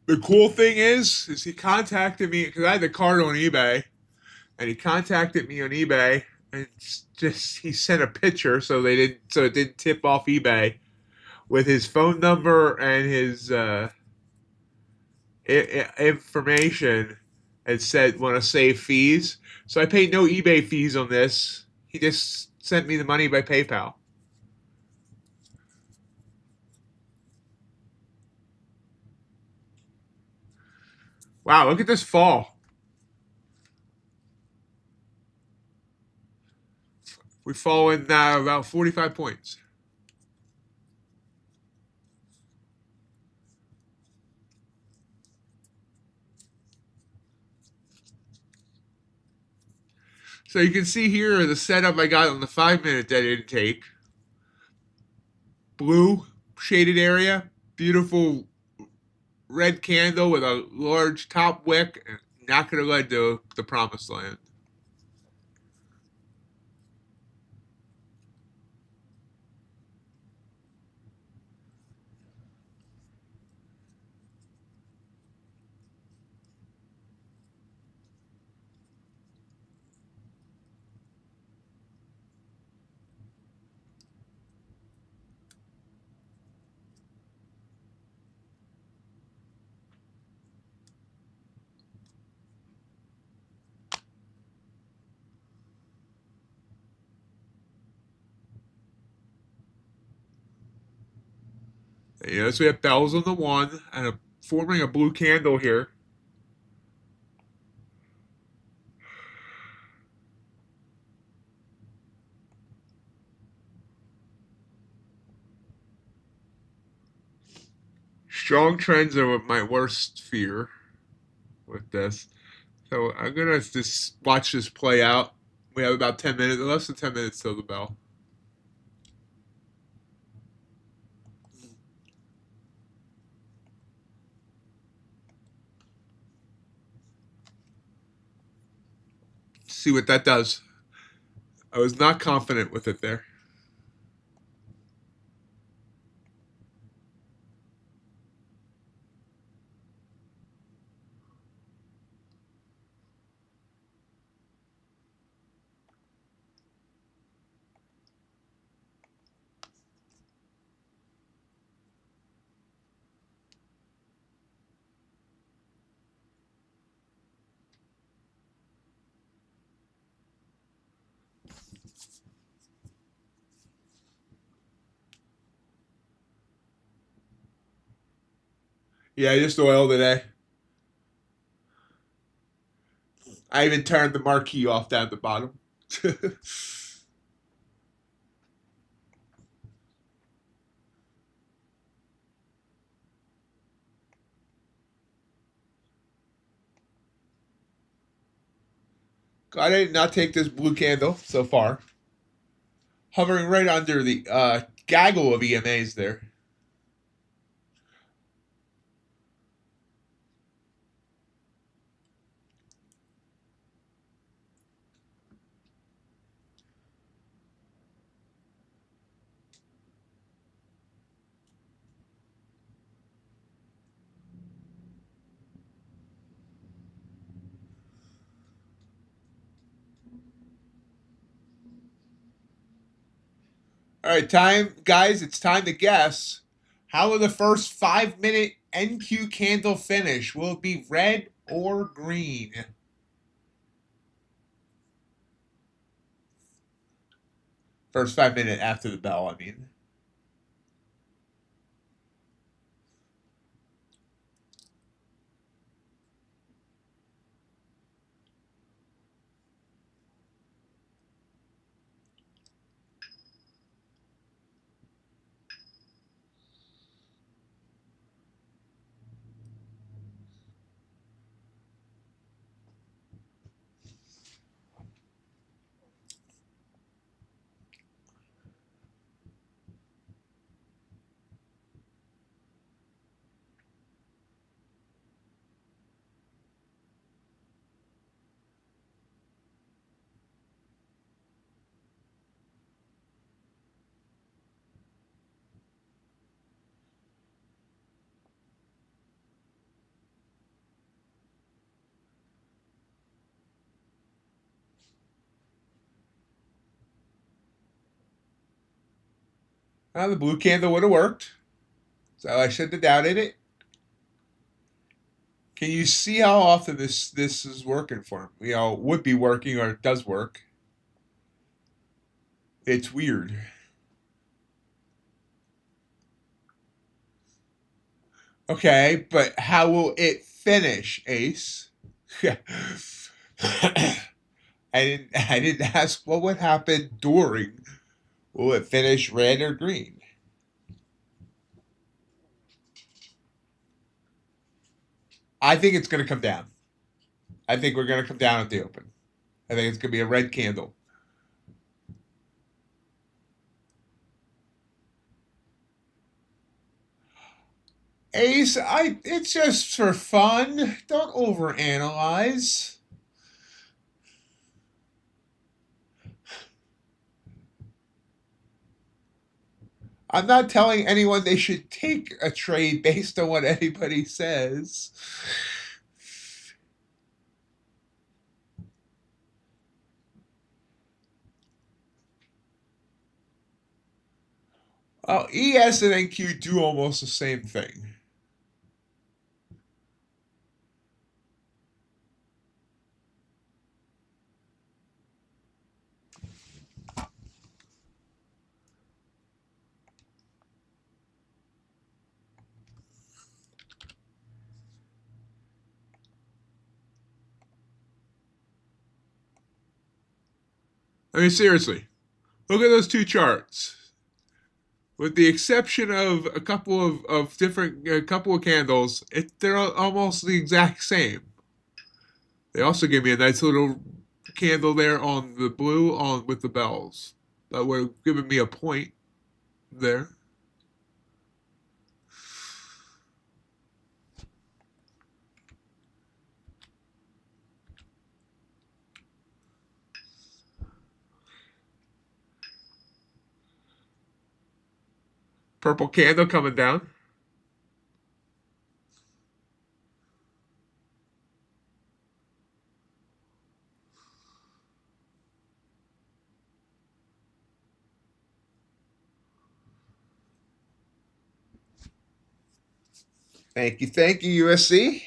The cool thing is he contacted me because I had the card on eBay, and he contacted me on eBay, and just he sent a picture so it didn't tip off eBay with his phone number and his information, and said want to save fees. So I paid no eBay fees on this. He just sent me the money by PayPal. Wow, look at this fall. We've fallen about 45 points. So you can see here the setup I got on the 5 minute that I didn't take. Blue shaded area, beautiful red candle with a large top wick, and not going to lead to the promised land. So we have bells on the one and forming a blue candle here. Strong trends are my worst fear with this. So I'm gonna just watch this play out. We have about 10 minutes, less than 10 minutes till the bell. See what that does. I was not confident with it there. Yeah, just oil today. I even turned the marquee off down at the bottom. I did not take this blue candle so far. Hovering right under the gaggle of EMAs there. All right, time, guys, it's time to guess. How will the first 5 minute NQ candle finish? Will it be red or green? First 5 minute after the bell, I mean. The blue candle would have worked. So I shouldn't have doubted it. Can you see how often this is working for him? You know, would be working or it does work. It's weird. Okay, but how will it finish, Ace? I didn't ask what would happen during. Will it finish red or green? I think it's going to come down. I think we're going to come down at the open. I think it's going to be a red candle. Ace, it's just for fun. Don't overanalyze. I'm not telling anyone they should take a trade based on what anybody says. Well, ES and NQ do almost the same thing. I mean, seriously, look at those two charts. With the exception of a couple of different, a couple of candles, they're almost the exact same. They also give me a nice little candle there on the blue on with the bells. That would have given me a point there. Purple candle coming down. Thank you, USC.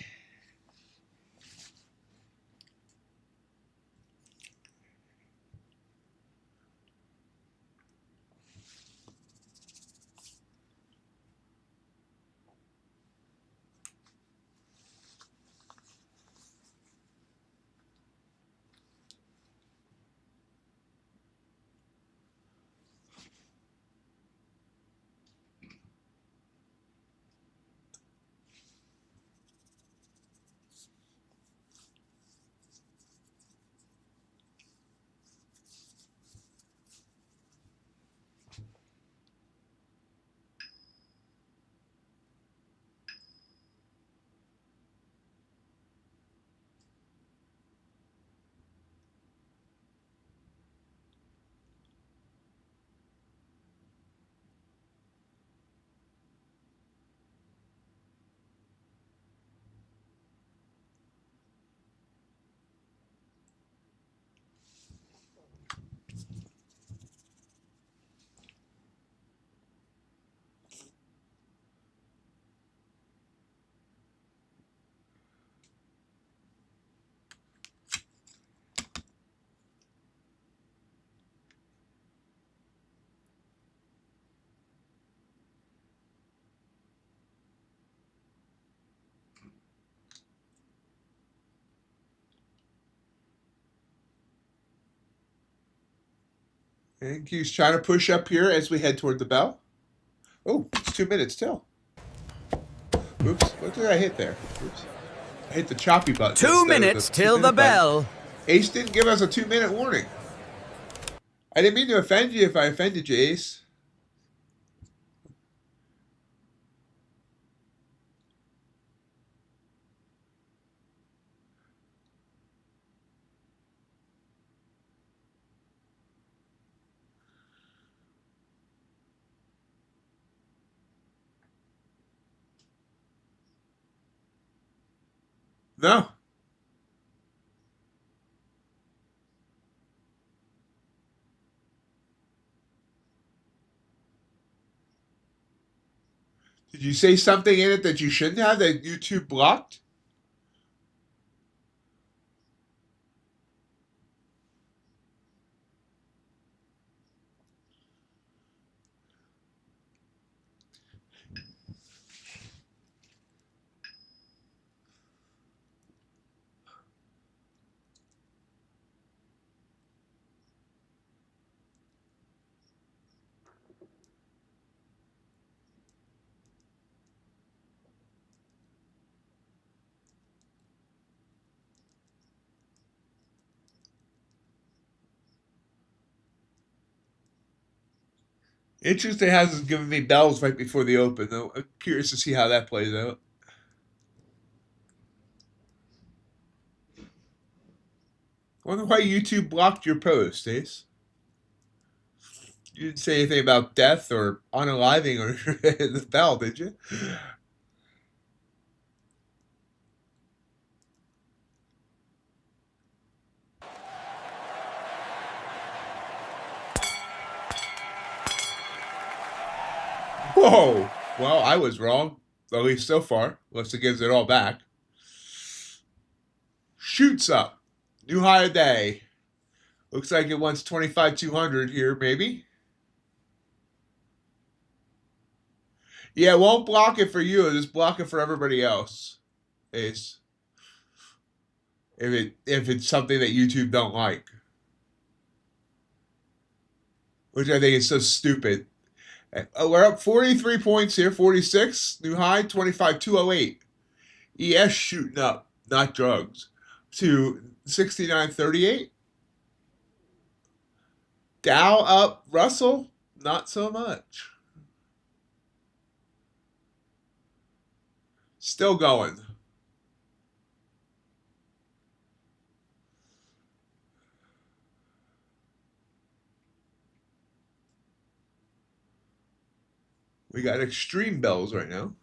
And Q's trying to push up here as we head toward the bell. Oh, it's 2 minutes till. Oops, what did I hit there? Oops. I hit the choppy button. 2 minutes till the bell. Ace didn't give us a 2-minute warning. I didn't mean to offend you if I offended you, Ace. No. Did you say something in it that you shouldn't have that YouTube blocked? Interesting hasn't given me bells right before the open, though. I'm curious to see how that plays out. Wonder why YouTube blocked your post, Ace. You didn't say anything about death or unaliving or the bell, did you? Whoa! Well, I was wrong, at least so far, unless it gives it all back. Shoots up. New high of day. Looks like it wants 25,200 here, maybe. Yeah, it won't block it for you. It'll just block it for everybody else. Ace. If it's something that YouTube don't like. Which I think is so stupid. We're up 43 points here, 46. New high, 25,208. ES shooting up, not drugs, to 69.38. Dow up, Russell, not so much. Still going. We got extreme bells right now.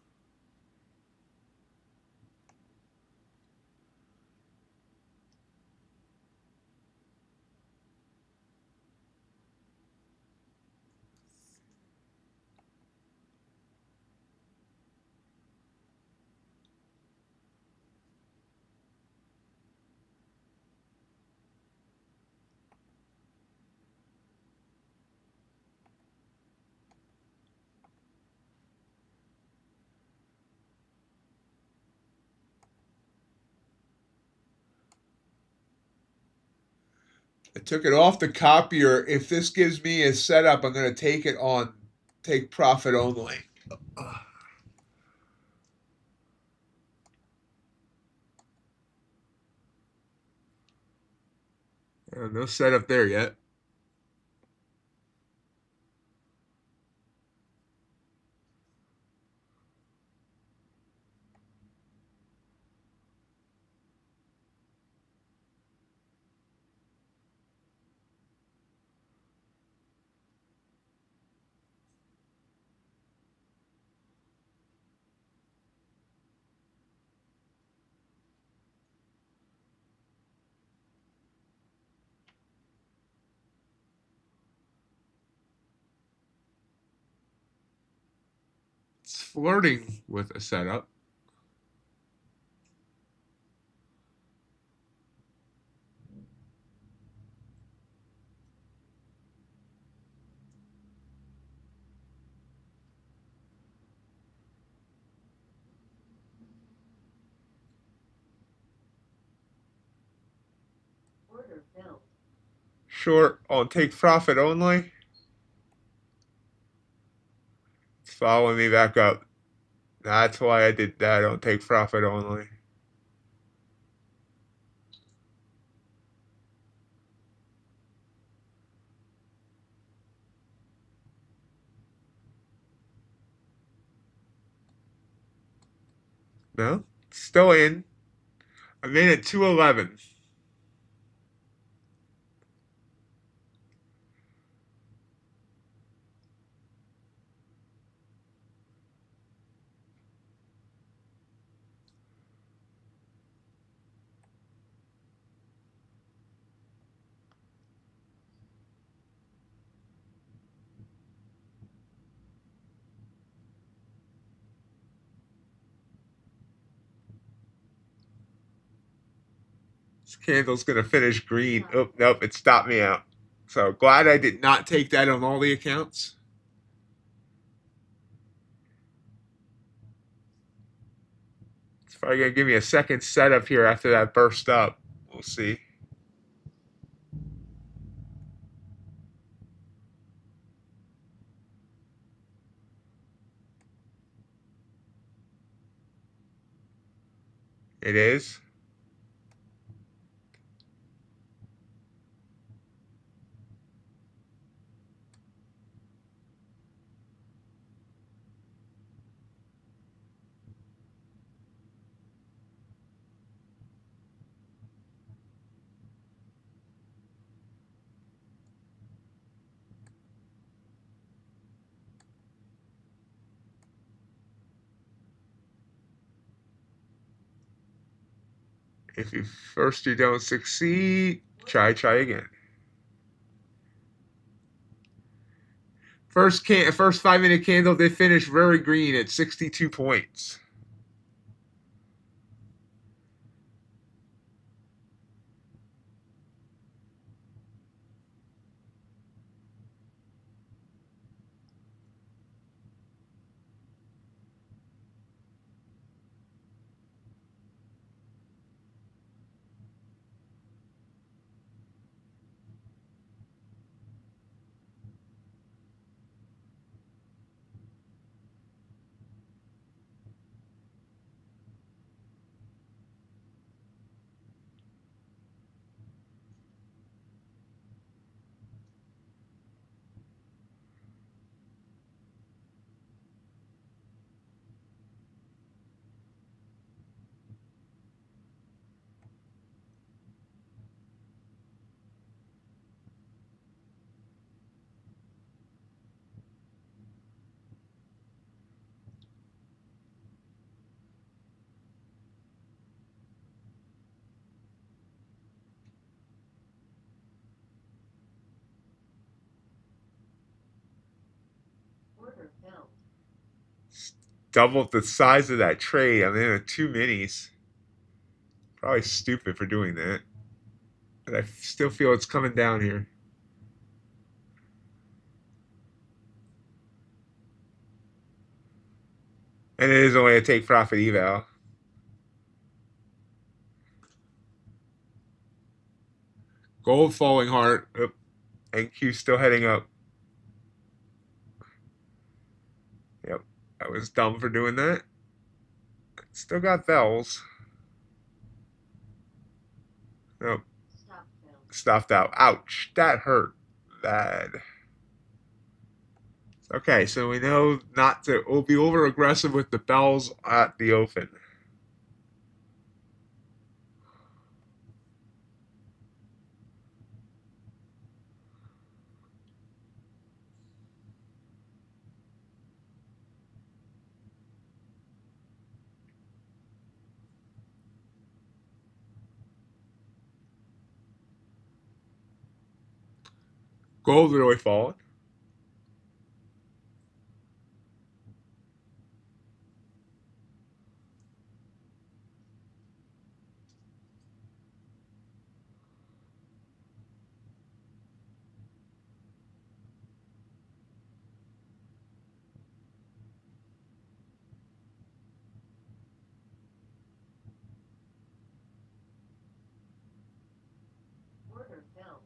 I took it off the copier. If this gives me a setup, I'm going to take it on, take profit only. No setup there yet. It's flirting with a setup. Order filled. Short on take profit only. It's following me back up. That's why I did that on take profit only. No, still in. I'm in at 211. candle's going to finish green. Oh, nope, it stopped me out. So glad I did not take that on all the accounts. It's probably going to give me a second setup here after that burst up. We'll see. It is. If you don't succeed, try again. First 5-minute candle did finish very green at 62 points. Order filled. Doubled the size of that trade. I'm in 2 minis. Probably stupid for doing that. But I still feel it's coming down here. And it is only a take profit eval. Gold falling hard. Oh, NQ still heading up. Yep, I was dumb for doing that. Still got bells. Nope. Stop filled. Stuffed out. Ouch. That hurt bad. Okay, so we know not to. We'll be over aggressive with the bells at the open. Gold really falling. Order filled.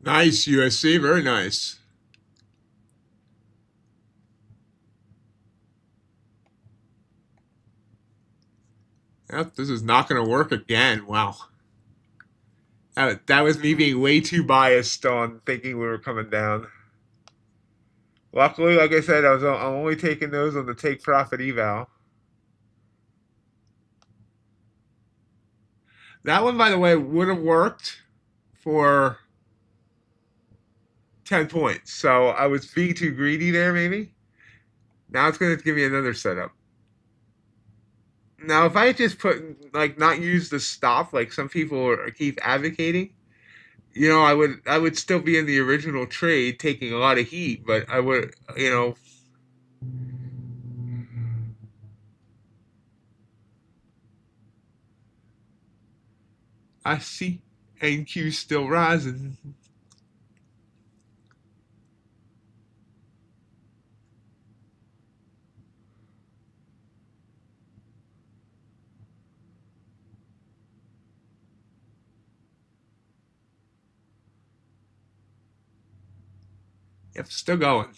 Nice, USC. Very nice. Yep, this is not going to work again. Wow. That was me being way too biased on thinking we were coming down. Luckily, like I said, I'm only taking those on the take profit eval. That one, by the way, would have worked for 10 points. So I was being too greedy there, maybe. Now it's going to give me another setup. Now, if I just put, like, not use the stop, like some people keep advocating, I would still be in the original trade taking a lot of heat, but I would, I see NQ still rising. Yep, still going.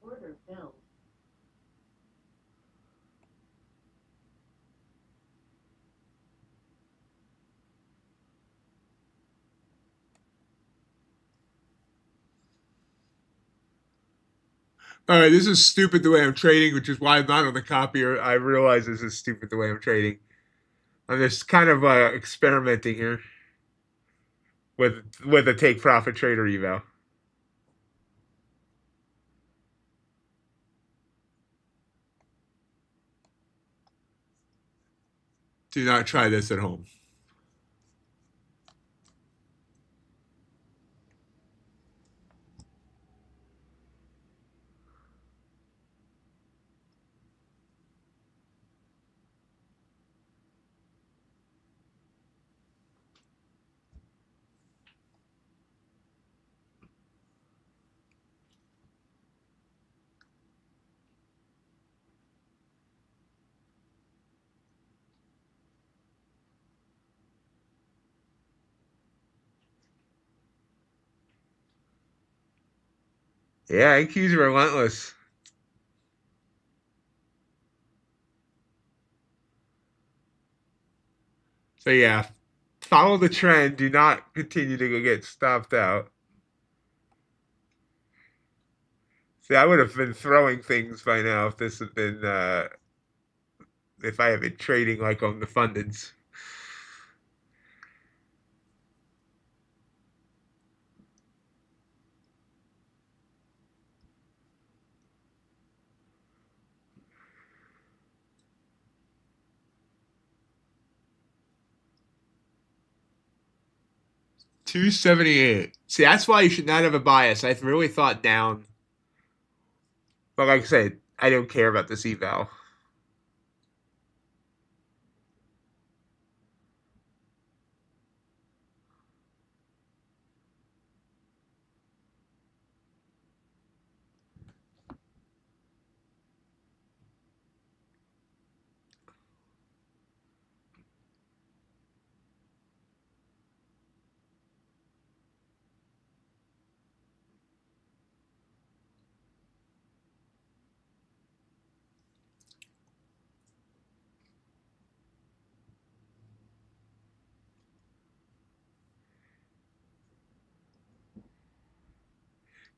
Order filled. All right, this is stupid the way I'm trading, which is why I'm not on the copier. I realize this is stupid the way I'm trading. I'm just kind of experimenting here with a take profit trader eval. Do not try this at home. Yeah, IQ's relentless. So yeah, follow the trend. Do not continue to get stopped out. See, I would have been throwing things by now if this had been if I had been trading like on the fundeds. $278. See, that's why you should not have a bias. I really thought down. But like I said, I don't care about this eval.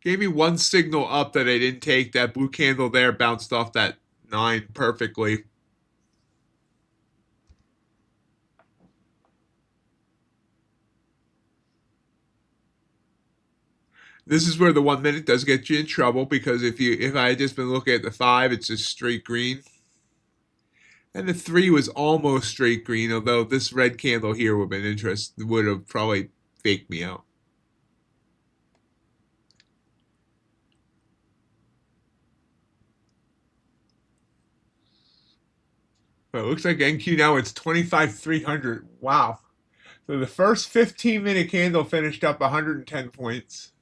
Gave me one signal up that I didn't take. That blue candle there bounced off that 9 perfectly. This is where the 1 minute does get you in trouble, because if I had just been looking at the 5, it's just straight green. And the 3 was almost straight green, although this red candle here would have probably faked me out. But it looks like NQ now it's 25,300. Wow. So the first 15-minute candle finished up 110 points.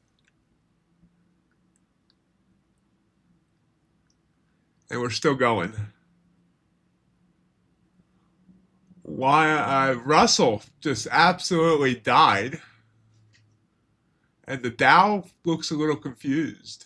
And we're still going. Why Russell just absolutely died. And the Dow looks a little confused.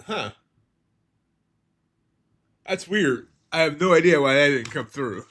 Huh. That's weird. I have no idea why that didn't come through.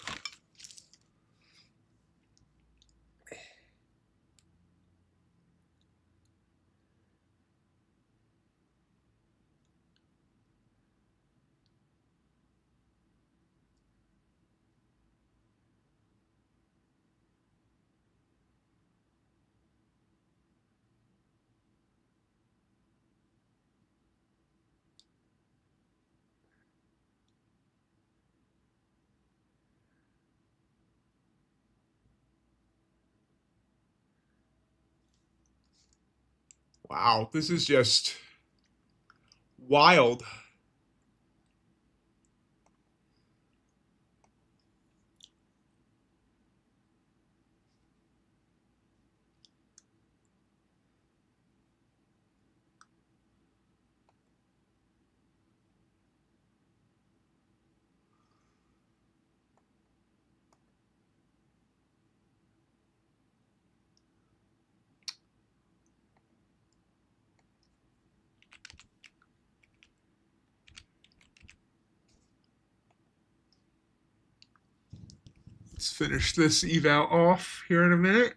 Wow, this is just wild. Let's finish this eval off here in a minute.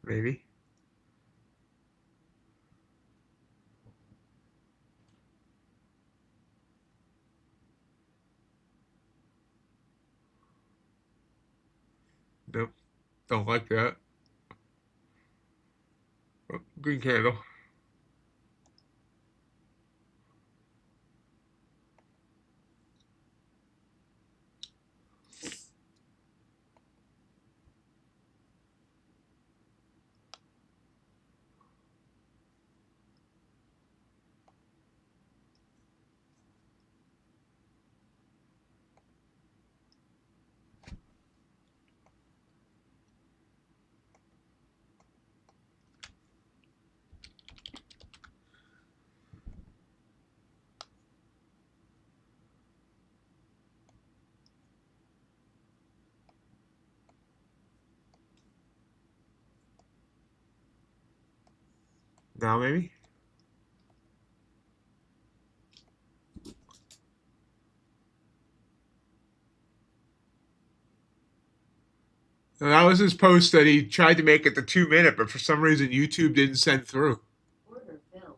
Maybe. Nope. Don't like that. Oh, green candle. Now maybe? And that was his post that he tried to make it the 2-minute, but for some reason YouTube didn't send through. Order filled.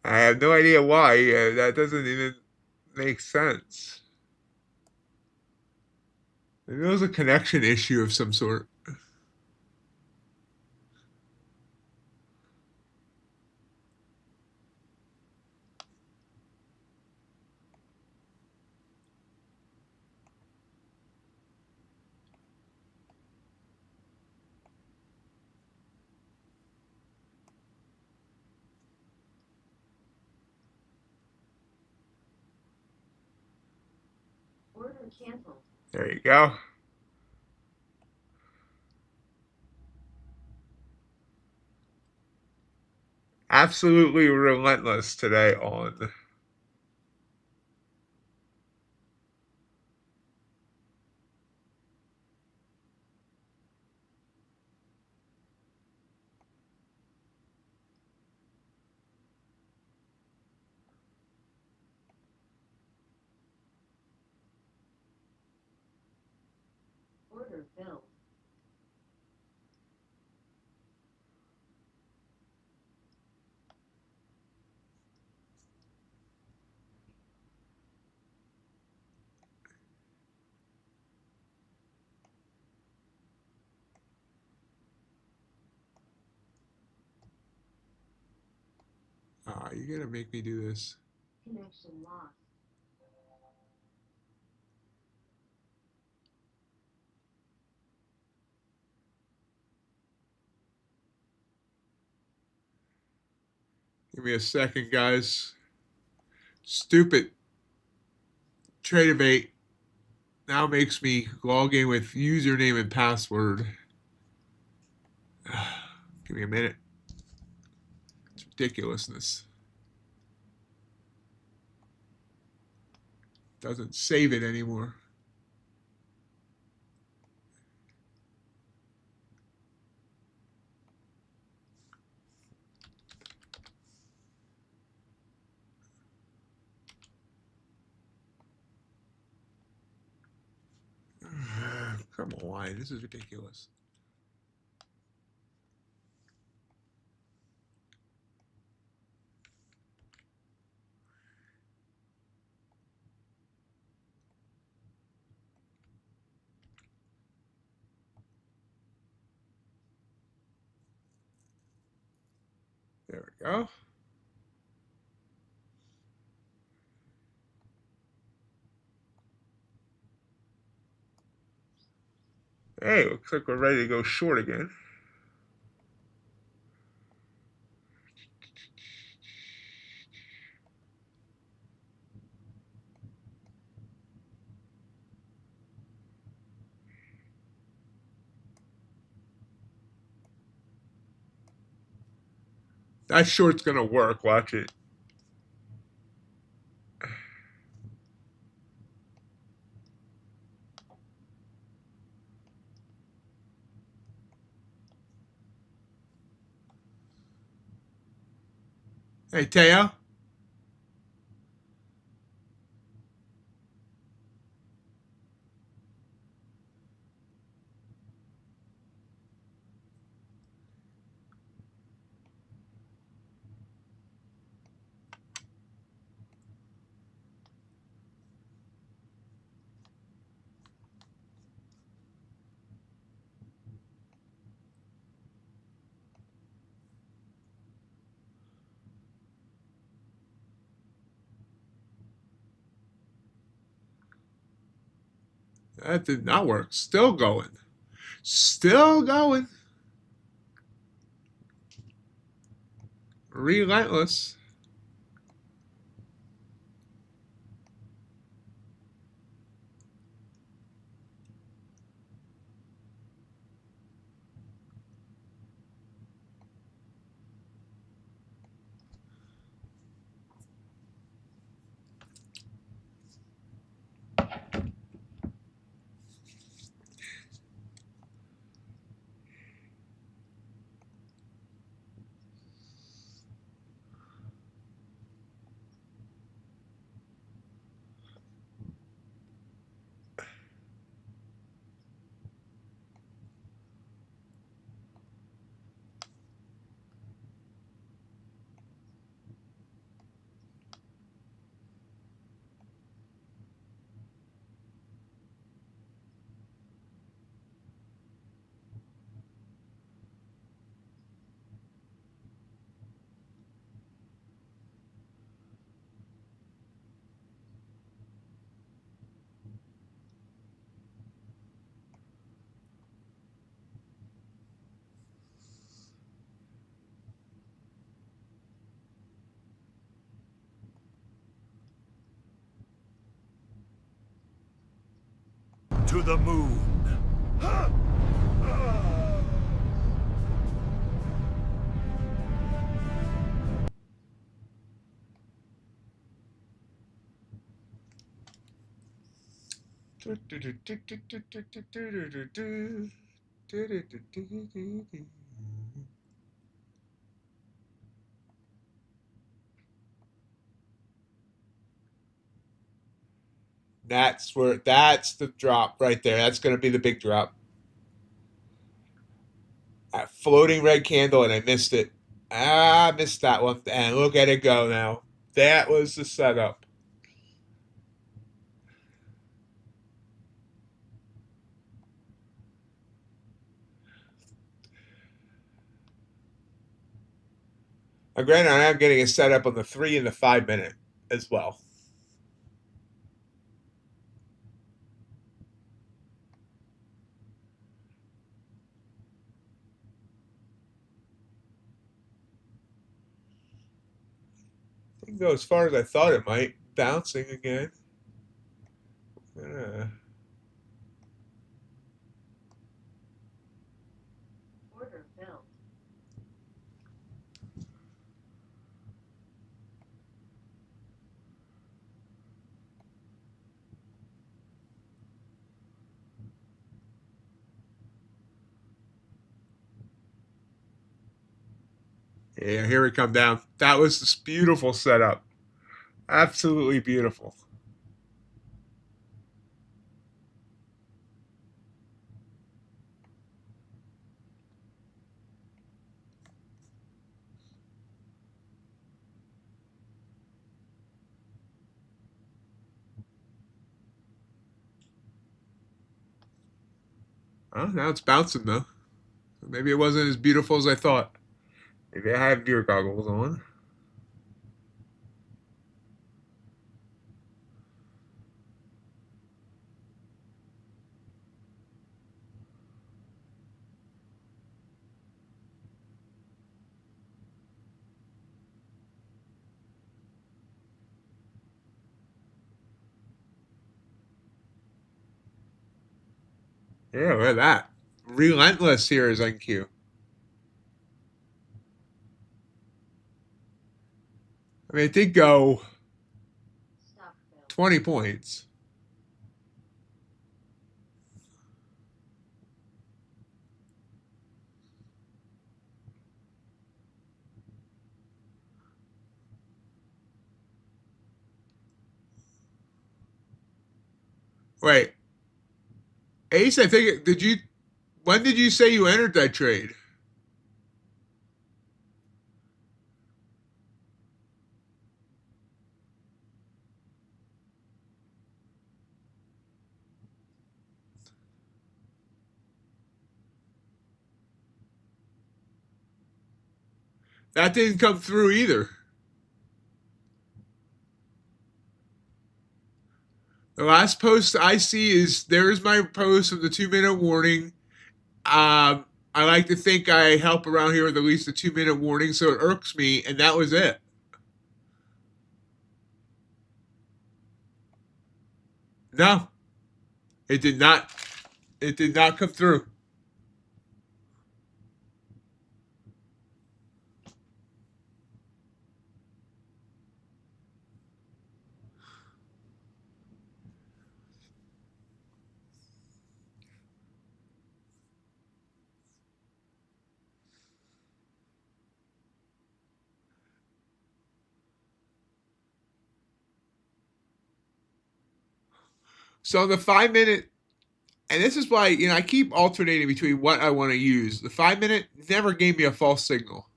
I have no idea why. That doesn't even make sense. Maybe it was a connection issue of some sort. Order canceled. There you go. Absolutely relentless today on Order filled. you're gonna make me do this. Connection lost. Give me a second, guys. Stupid Tradovate now makes me log in with username and password. Give me a minute. It's ridiculousness. Doesn't save it anymore. Come on, this is ridiculous. There we go. Hey, looks like we're ready to go short again. That short's gonna work. Watch it. Hey, Teo. That did not work. Still going. Still going. Relentless. to the moon. That's the drop right there. That's going to be the big drop. A floating red candle, and I missed it. I missed that one. And look at it go now. That was the setup. Now, granted, I am getting a setup on the 3 and the 5 minute as well. Didn't go as far as I thought it might. Bouncing again. Order filled. Yeah, here we come down. That was this beautiful setup. Absolutely beautiful. Oh, now it's bouncing though. Maybe it wasn't as beautiful as I thought. Maybe I have deer goggles on. Yeah, look at that. Relentless here is NQ. I mean, it did go Stop filled. 20 points. Wait, Ace, I think, when did you say you entered that trade? That didn't come through either. The last post I see is there's my post of the 2 minute warning. I like to think I help around here with at least a 2 minute warning, so it irks me, and that was it. No, it did not. It did not come through. So the 5 minute, and this is why I keep alternating between what I want to use. The 5 minute never gave me a false signal.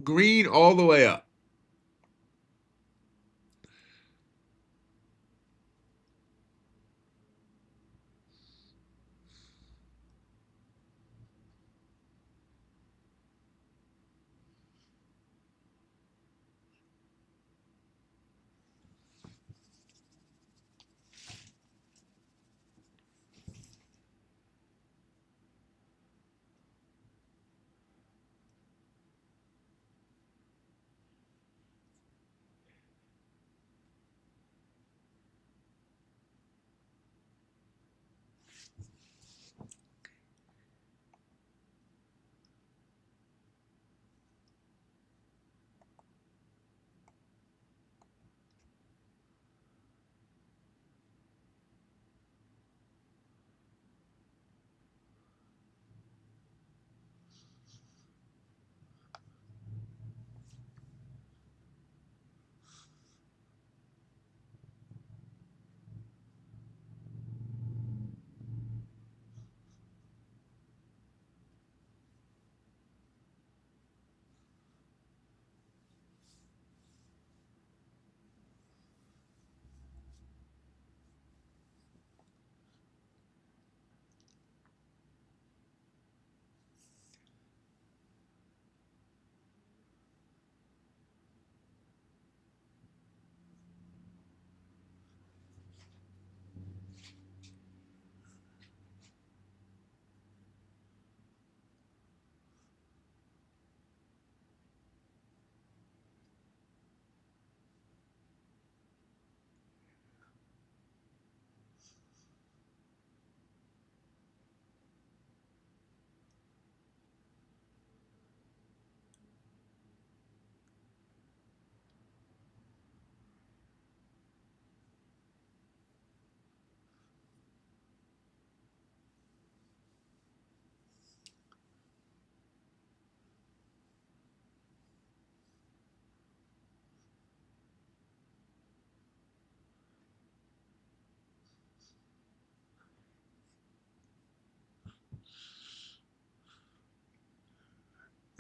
Green all the way up.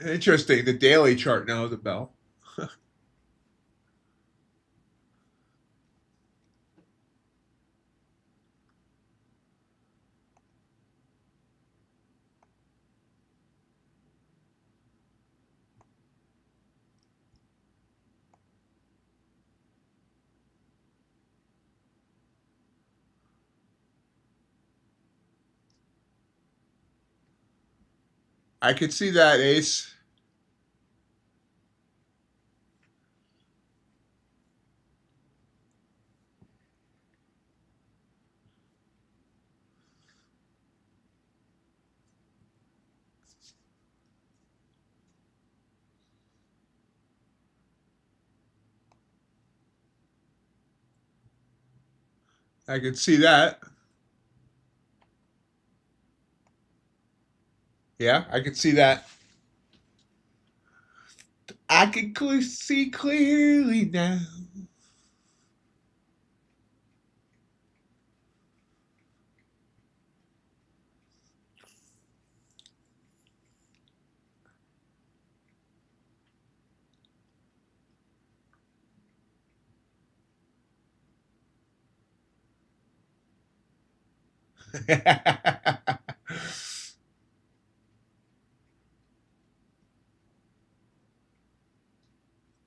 Interesting. The daily chart now, the bell. I could see that, Ace. I could see that. Yeah, I could see that. I can see clearly now.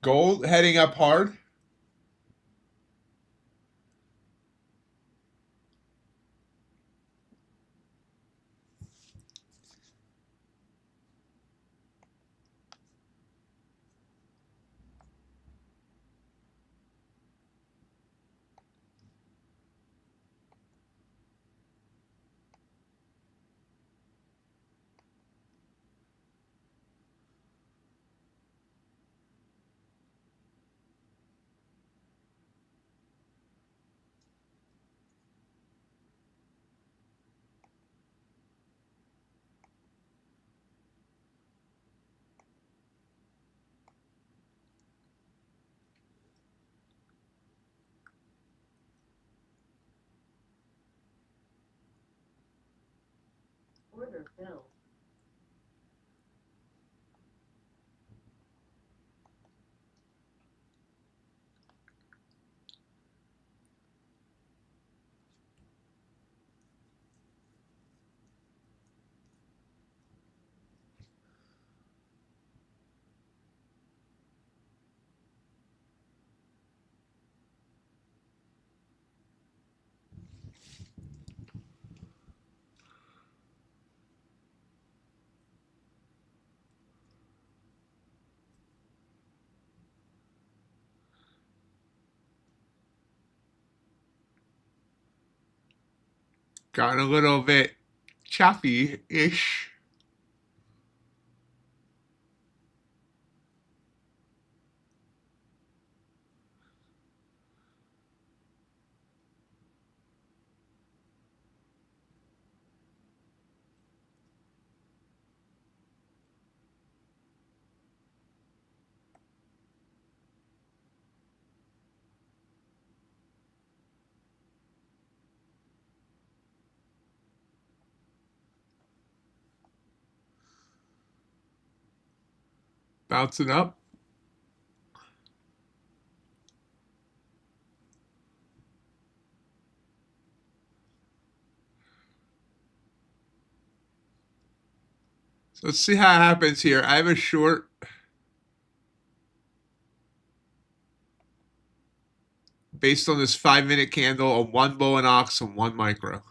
Gold heading up hard. Order filled. Got a little bit choppy-ish. Bouncing up. So let's see how it happens here. I have a short. Based on this 5-minute candle, a 1 bull and ox and 1 micro.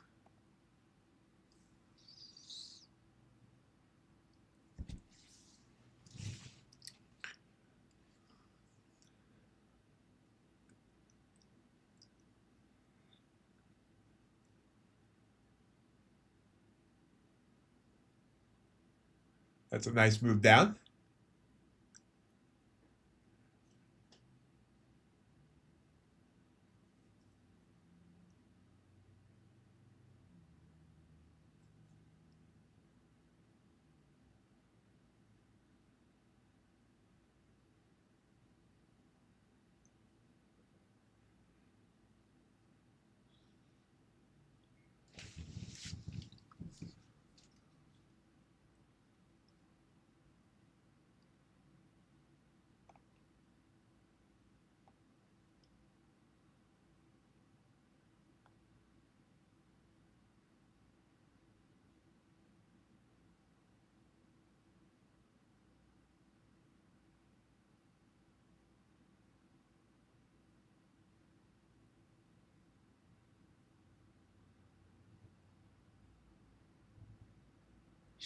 That's a nice move down.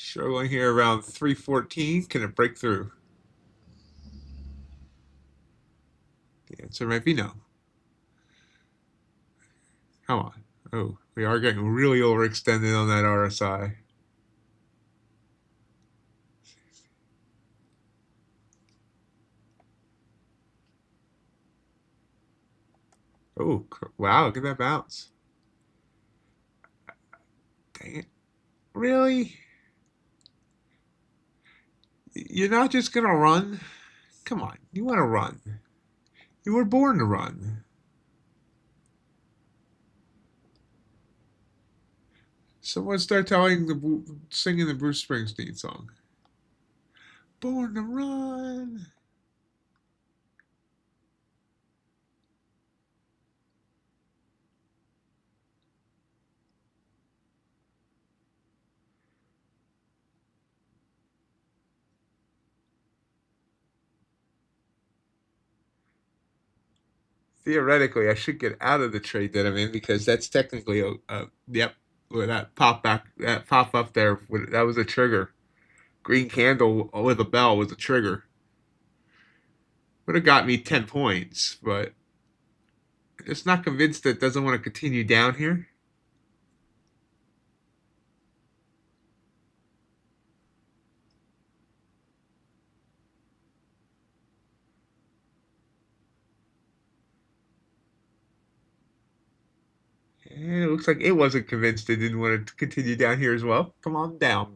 Struggling here around 314. Can it break through? The answer might be no. Come on. Oh, we are getting really overextended on that RSI. Oh, wow, look at that bounce. Dang it. Really? You're not just going to run? Come on, you want to run. You were born to run. Someone start singing the Bruce Springsteen song. Born to run. Theoretically, I should get out of the trade that I'm in because that's technically yep, with that pop up there, that was a trigger. Green candle with a bell was a trigger. Would have got me 10 points, but just not convinced that it doesn't want to continue down here. And it looks like it wasn't convinced it didn't want to continue down here as well. Come on down.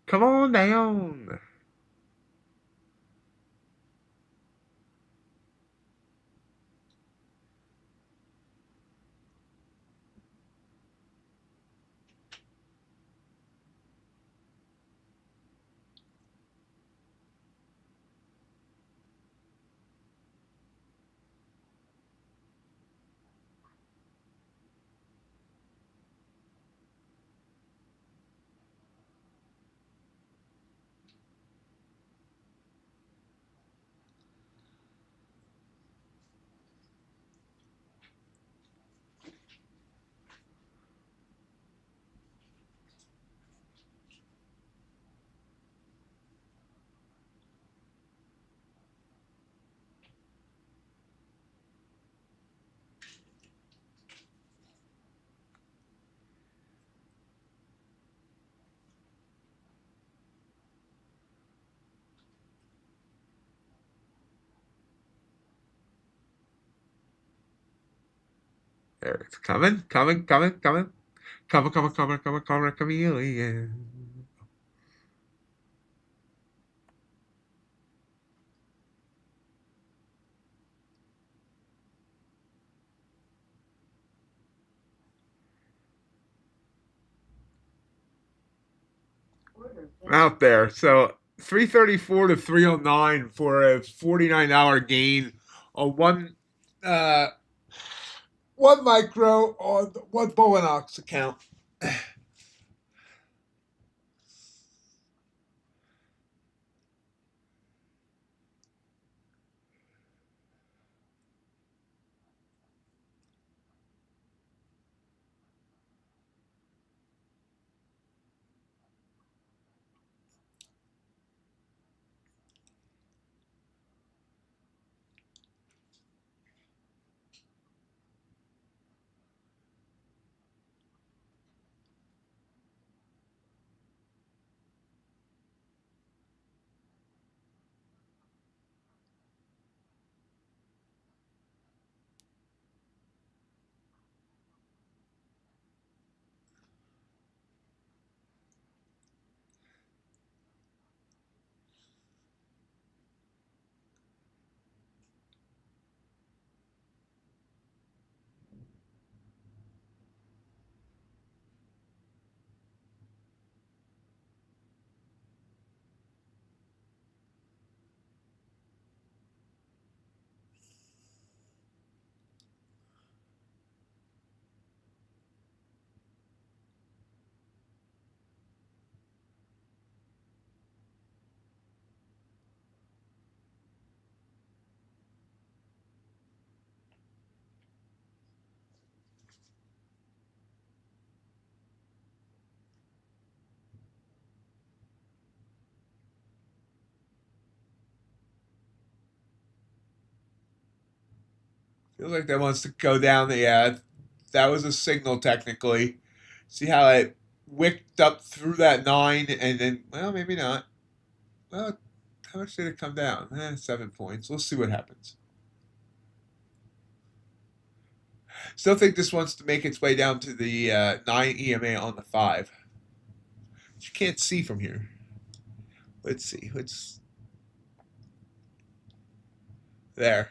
Come on down. There it's coming, coming, coming, coming. Coming, coming, coming, coming, coming, chameleon. Order Out there. So 334 to 309 for a $49 gain on uh one micro on one Bowenox account. Feels like that wants to go down. Yeah, that was a signal technically. See how it wicked up through that 9 and then, well, maybe not. Well, how much did it come down? 7 points. We'll see what happens. Still think this wants to make its way down to the 9 EMA on the 5. But you can't see from here. Let's see. There.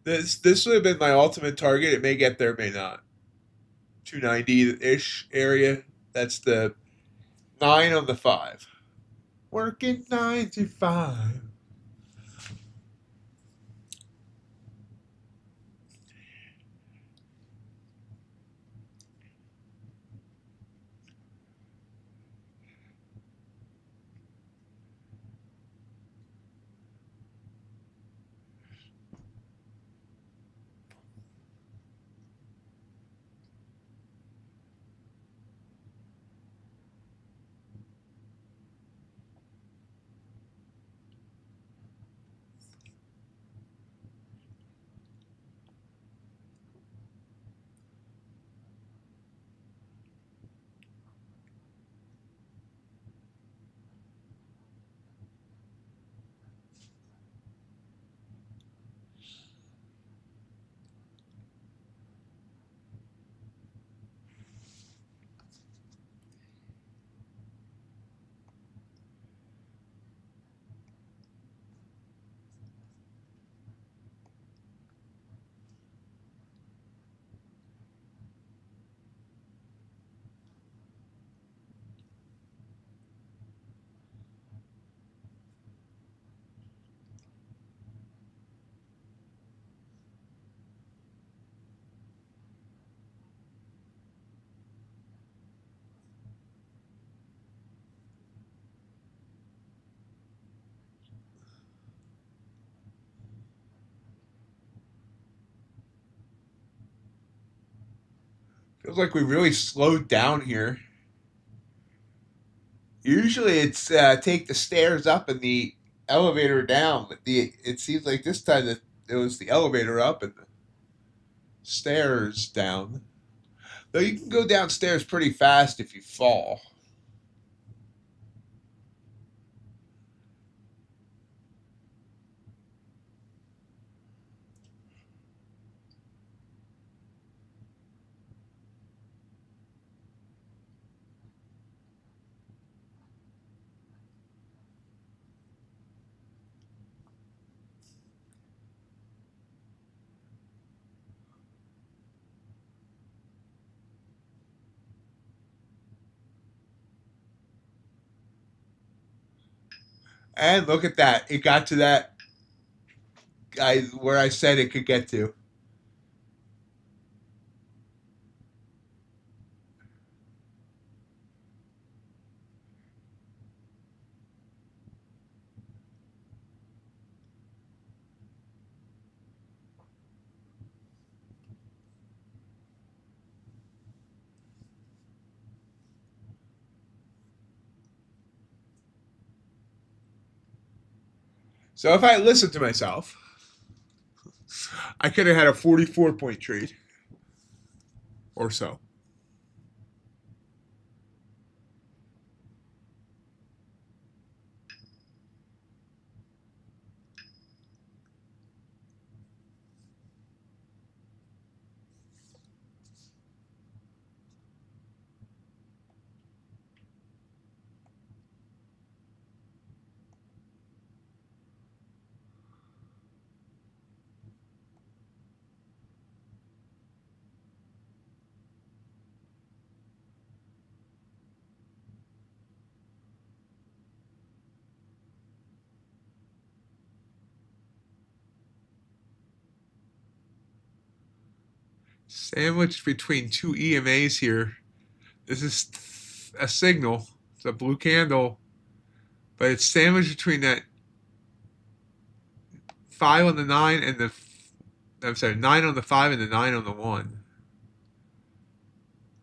This would have been my ultimate target. It may get there, may not. 290-ish area. That's the 9 on the 5. Working 9 to 5. Feels like we really slowed down here. Usually it's take the stairs up and the elevator down, but it seems like this time that it was the elevator up and the stairs down. Though you can go downstairs pretty fast if you fall. And look at that. It got to that where I said it could get to. So if I listened to myself, I could have had a 44-point trade or so. Sandwiched between two EMAs here. This is a signal. It's a blue candle. But it's sandwiched between that 5 on the 9 and the... I'm sorry, 9 on the 5 and the 9 on the 1.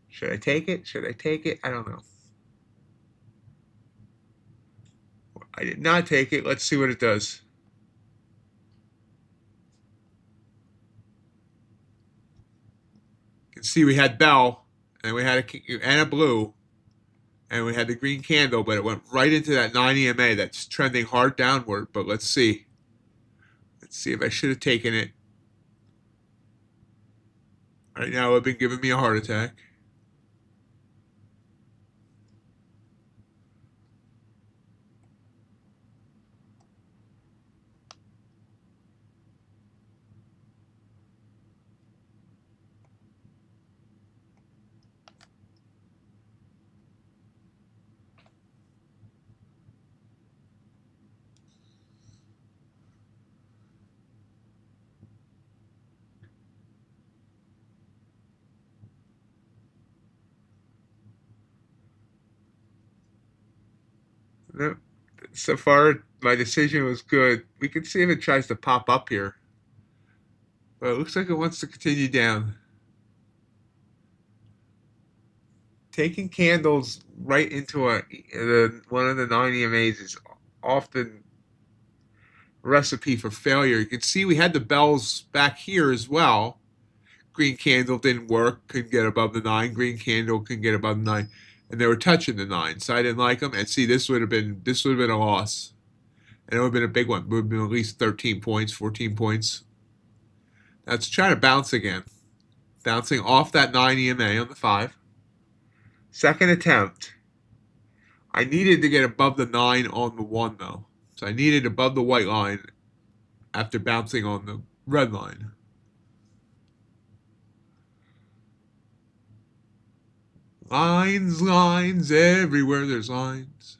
Should I take it? Should I take it? I don't know. I did not take it. Let's see what it does. see we had bell, and we had a blue, and we had the green candle, but it went right into that 9 EMA that's trending hard downward. But let's see. Let's see if I should have taken it. Right now, it would have been giving me a heart attack. Nope. So far, my decision was good. We can see if it tries to pop up here. But it looks like it wants to continue down. Taking candles right into one of the 9 EMAs is often a recipe for failure. You can see we had the bells back here as well. Green candle didn't work, couldn't get above the 9. Green candle couldn't get above the 9. And they were touching the 9, so I didn't like them. And see, this would have been a loss. And it would have been a big one. It would have been at least 13 points, 14 points. That's trying to bounce again. Bouncing off that 9 EMA on the 5. Second attempt. I needed to get above the 9 on the 1, though. So I needed above the white line after bouncing on the red line. Lines, lines, everywhere there's lines.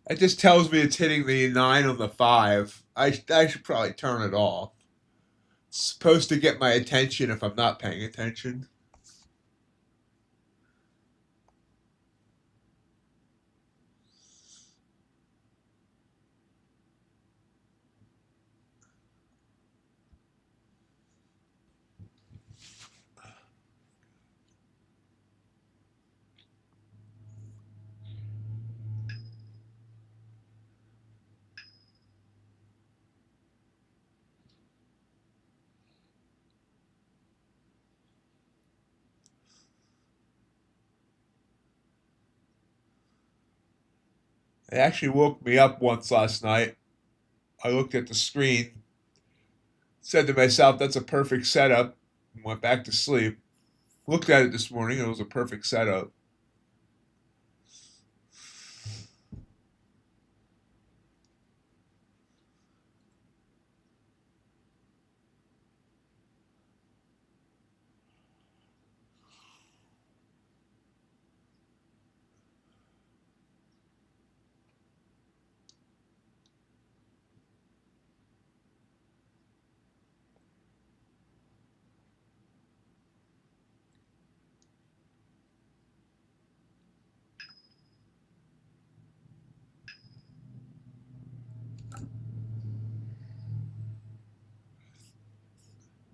It just tells me it's hitting the 9 on the 5. I should probably turn it off. It's supposed to get my attention if I'm not paying attention. It actually woke me up once last night. I looked at the screen, said to myself, that's a perfect setup, and went back to sleep. Looked at it this morning, it was a perfect setup.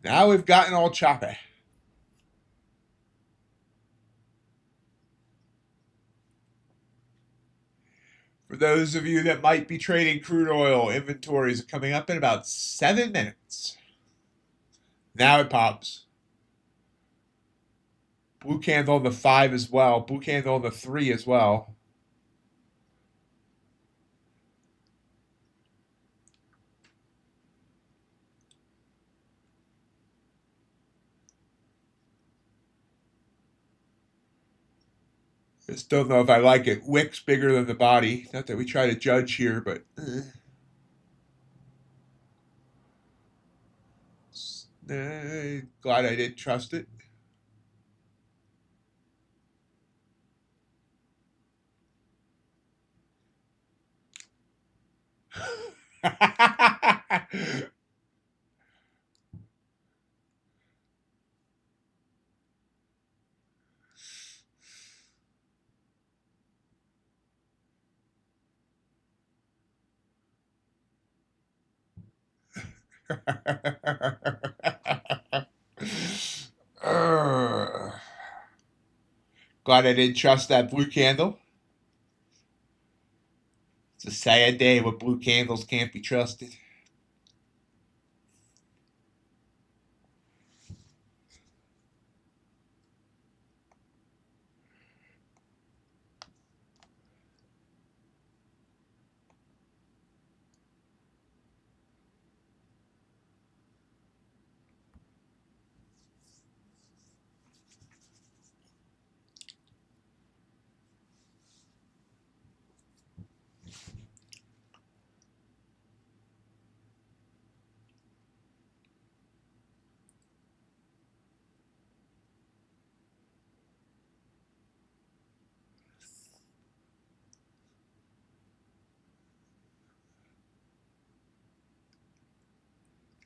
Now we've gotten all choppy. For those of you that might be trading crude oil, inventories are coming up in about 7 minutes. Now it pops. Blue candle on the 5 as well. Blue candle on the 3 as well. Just don't know if I like it. Wick's bigger than the body. Not that we try to judge here, but glad I didn't trust it. Glad I didn't trust that blue candle. It's a sad day when blue candles can't be trusted.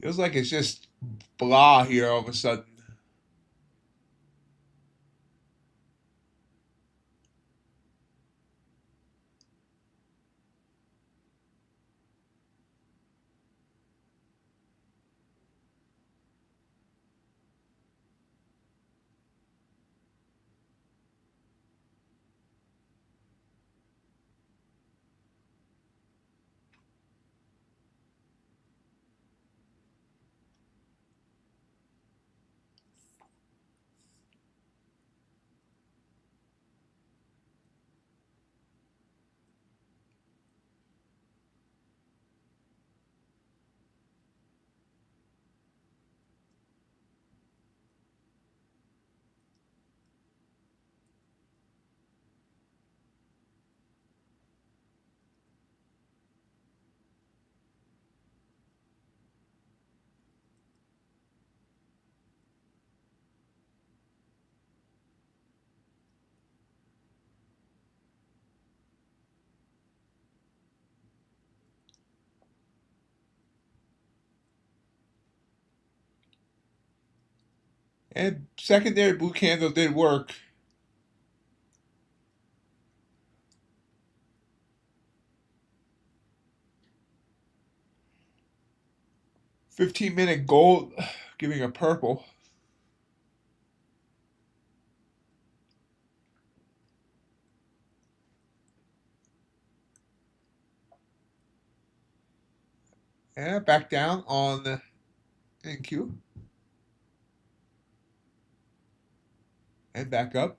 Feels like it's just blah here all of a sudden. And secondary blue candle did work. $15-minute gold giving a purple. And back down on the NQ. And back up.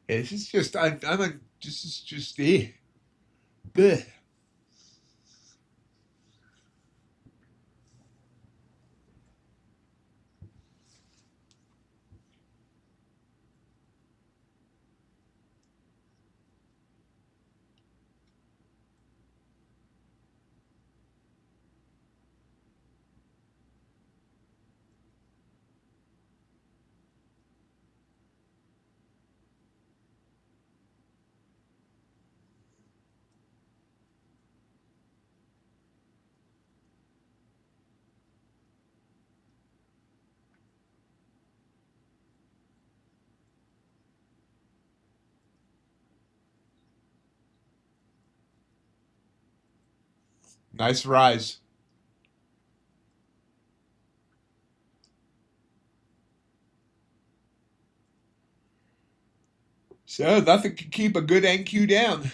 Yeah, this is just this is just bleh. Nice rise. So nothing can keep a good NQ down.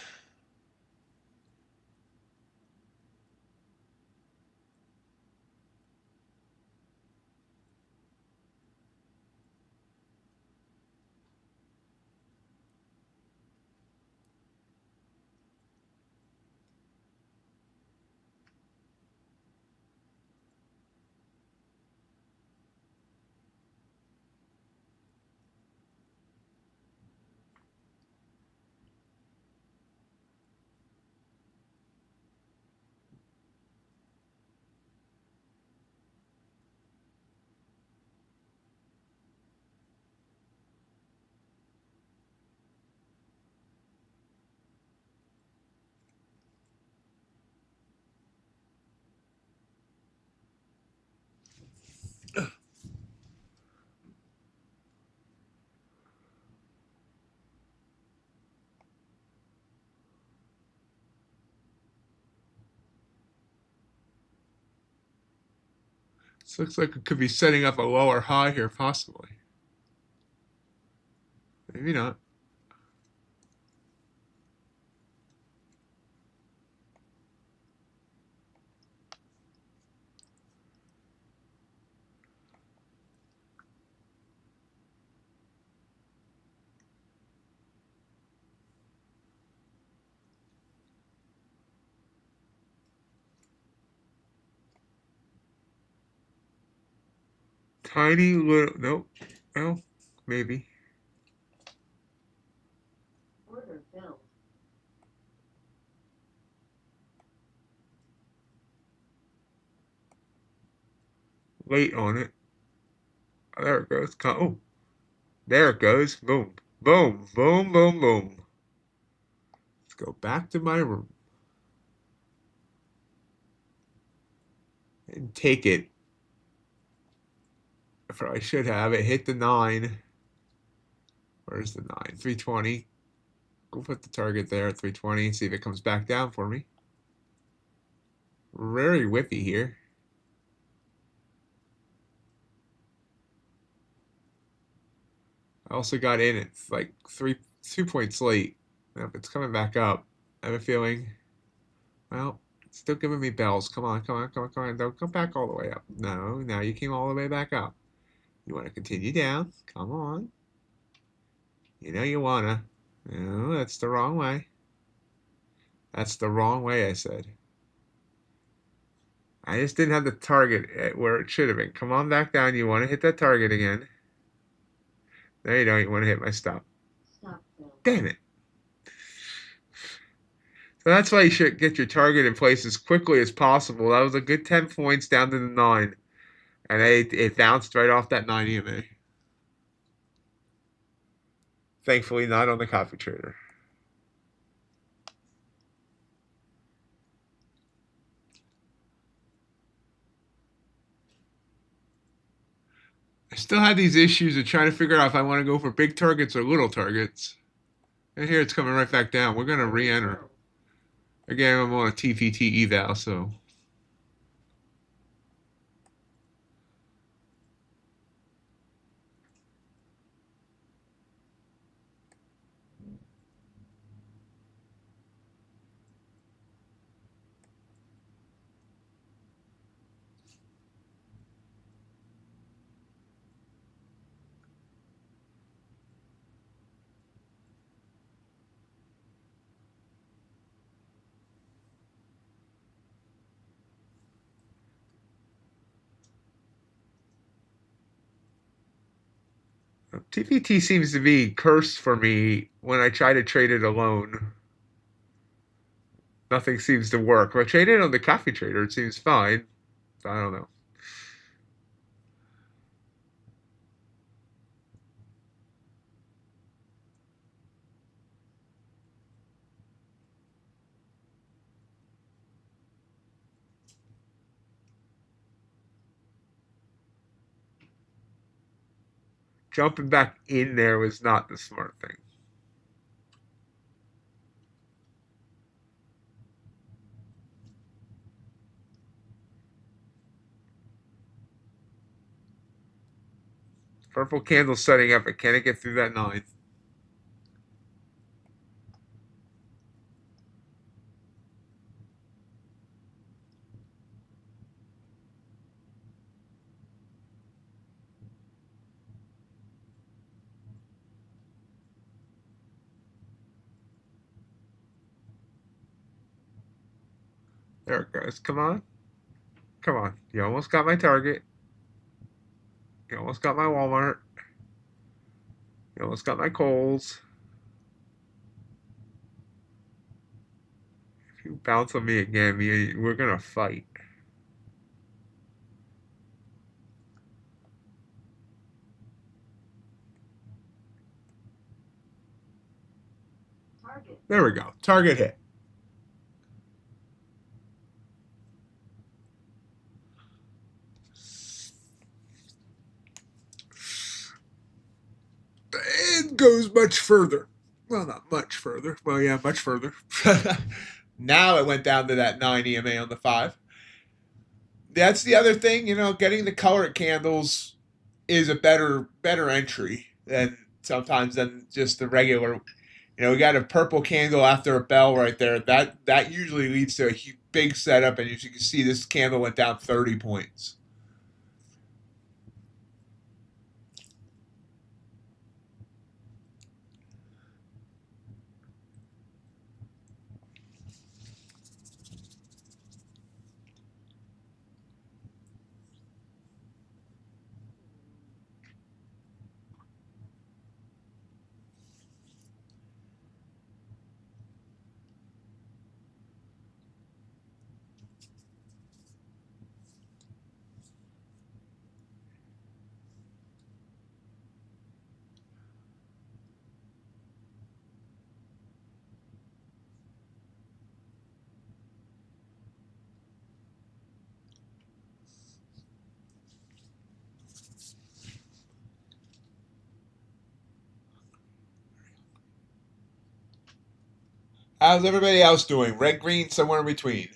This looks like it could be setting up a lower high here, possibly. Maybe not. Tiny little, nope. Well, maybe. Order filled. Late on it. Oh, there it goes. Oh, there it goes. Boom. Boom. Boom, boom, boom. Let's go back to my room. And take it. I probably should have it. Hit the 9. Where's the 9? 320. Go put the target there at 320. See if it comes back down for me. Very whippy here. I also got in at like 2 points late. Now if it's coming back up, I have a feeling. Well, it's still giving me bells. Come on, come on, come on, come on. Don't come back all the way up. No, now you came all the way back up. You want to continue down? Come on. You know you wanna. No, that's the wrong way. That's the wrong way, I said. I just didn't have the target at where it should have been. Come on back down. You want to hit that target again. There you don't. You want to hit my stop. Stop filled. Damn it. So that's why you should get your target in place as quickly as possible. That was a good 10 points down to the 9. And it bounced right off that 9 EMA. Thankfully, not on the copy trader. I still have these issues of trying to figure out if I want to go for big targets or little targets. And here it's coming right back down. We're going to re-enter. Again, I'm on a TPT eval, so. TPT seems to be cursed for me when I try to trade it alone. Nothing seems to work. If I trade it on the coffee trader, it seems fine. I don't know. Jumping back in there was not the smart thing. Purple candle setting up, but can it get through that 9? There it goes. Come on. Come on. You almost got my Target. You almost got my Walmart. You almost got my Kohl's. If you bounce on me again, we're gonna fight. Target. There we go. Target hit. It goes much further. Well, not much further. Well, yeah, much further. Now it went down to that 9 EMA on the 5. That's the other thing, getting the colored candles is a better entry than sometimes than just the regular. We got a purple candle after a bell right there. That usually leads to a big setup, and as you can see, this candle went down 30 points. How's everybody else doing? Red, green, somewhere in between.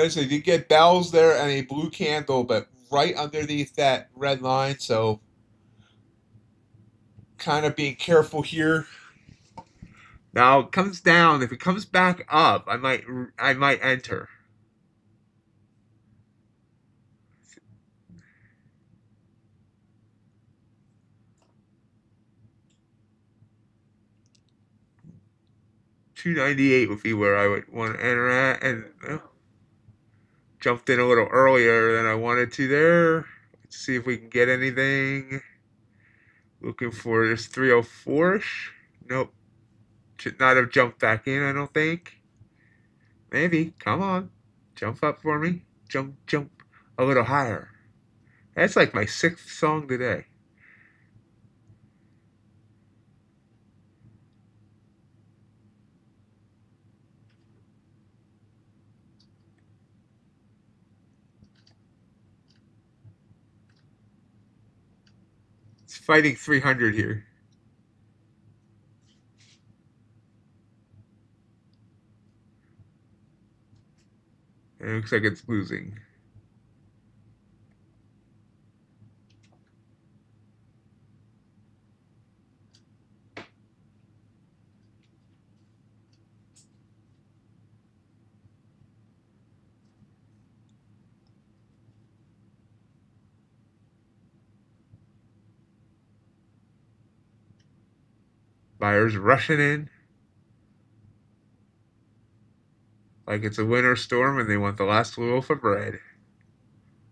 So you get bells there and a blue candle, but right underneath that red line. So kind of being careful here. Now it comes down. If it comes back up, I might enter. $298 would be where I would want to enter at, and jumped in a little earlier than I wanted to there. Let's see if we can get anything. Looking for this 304-ish. Nope. Should not have jumped back in, I don't think. Maybe. Come on. Jump up for me. Jump, jump. A little higher. That's like my 6th song today. It's fighting 300 here. It looks like it's losing. Buyers rushing in like it's a winter storm and they want the last loaf of bread.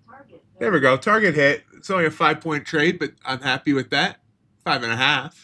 Target There we filled. go. Target hit. It's only a 5-point trade, but I'm happy with that. 5.5.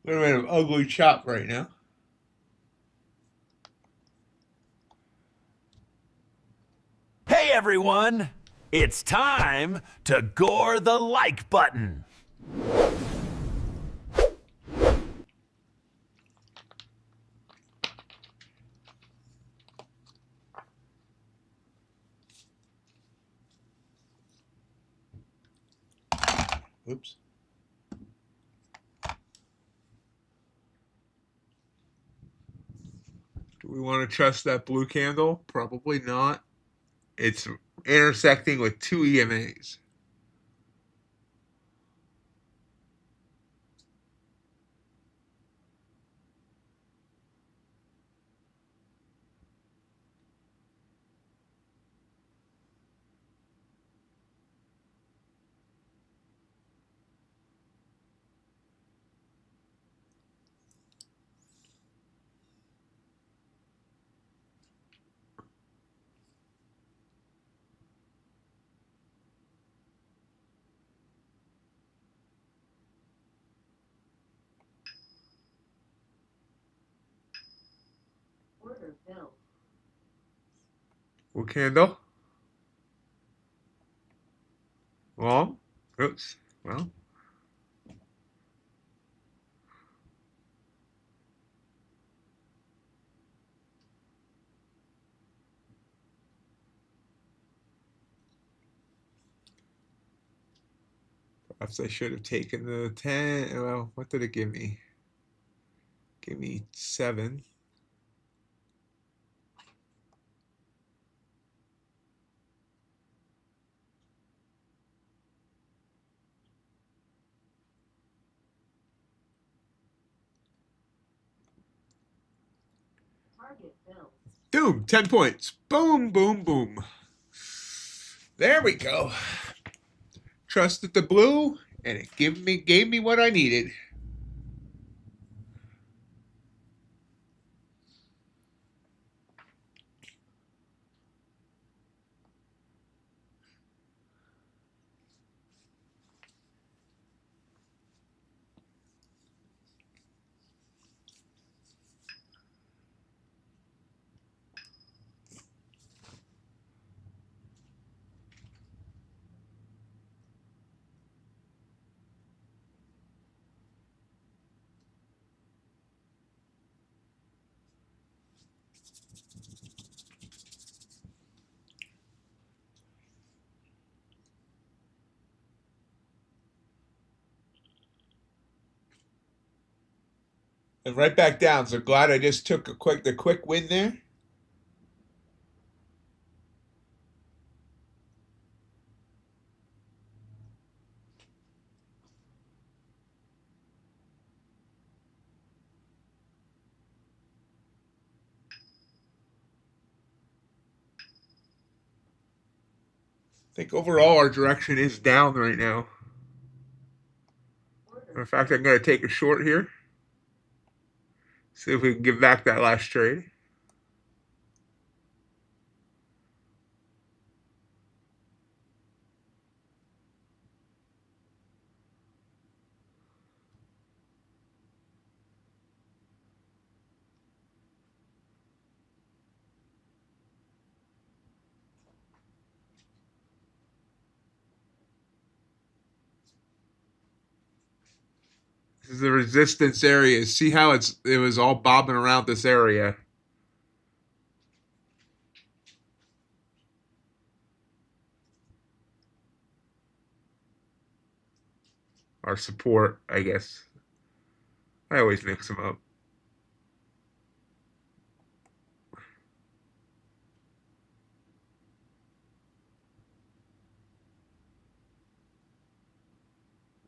Little bit of ugly chop right now. Hey everyone! It's time to gore the like button. Oops. Do we want to trust that blue candle? Probably not. It's intersecting with two EMAs. Order filled. Blue candle. Long. Oops. Well. Perhaps I should have taken the 10. Well, what did it give me? Give me 7. Target filled. Boom. 10 points. Boom, boom, boom. There we go. Trusted the blue, and it gave me what I needed. And right back down. So glad I just took the quick win there. I think overall our direction is down right now. In fact, I'm going to take a short here. See if we can give back that last trade. This is the resistance area. See how it was all bobbing around this area. Our support, I guess. I always mix them up.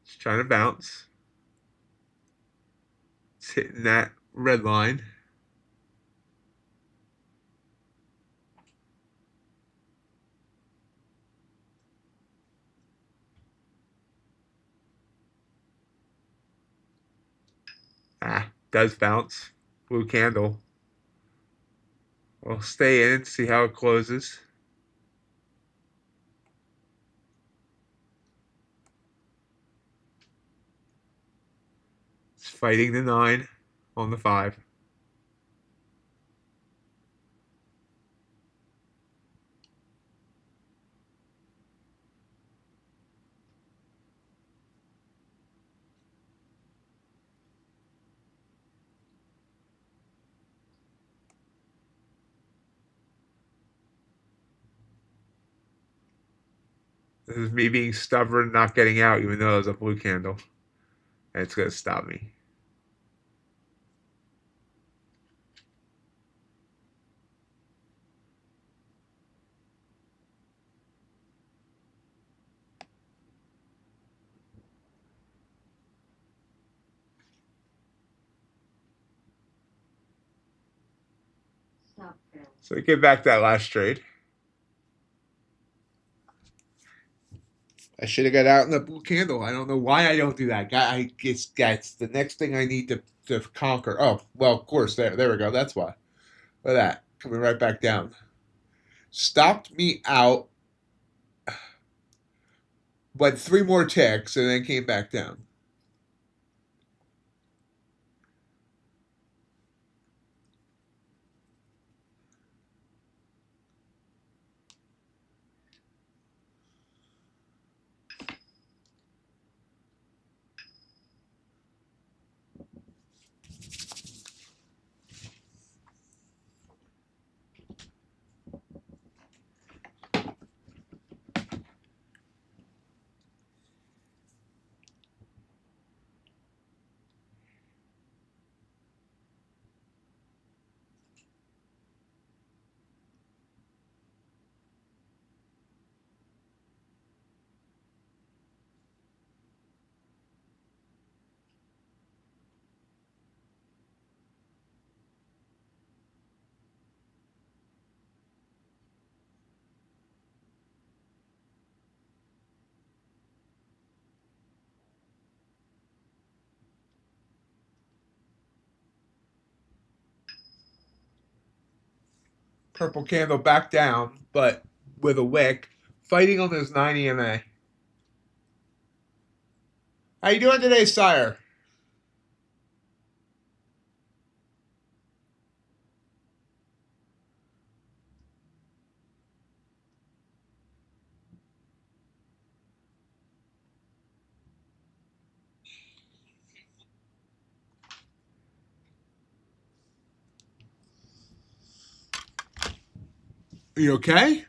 It's trying to bounce. It's hitting that red line. Does bounce. Blue candle. We'll stay in, see how it closes. It's fighting the 9 on the 5. This is me being stubborn, not getting out, even though there's a blue candle. And it's going to stop me. Stop fail. So get back that last trade. I should have got out in the blue candle. I don't know why I don't do that. I guess that's the next thing I need to conquer. Oh, well, of course. There we go. That's why. Look at that. Coming right back down. Stopped me out. Went 3 more ticks and then came back down. Purple candle back down, but with a wick. Fighting on this 9 EMA. How you doing today, sire? Are you okay?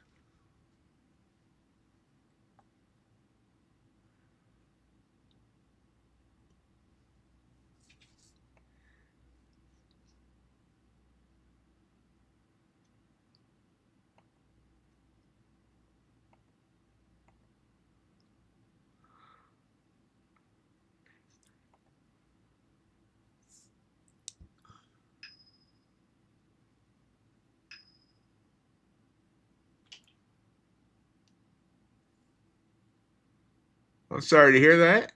I'm sorry to hear that.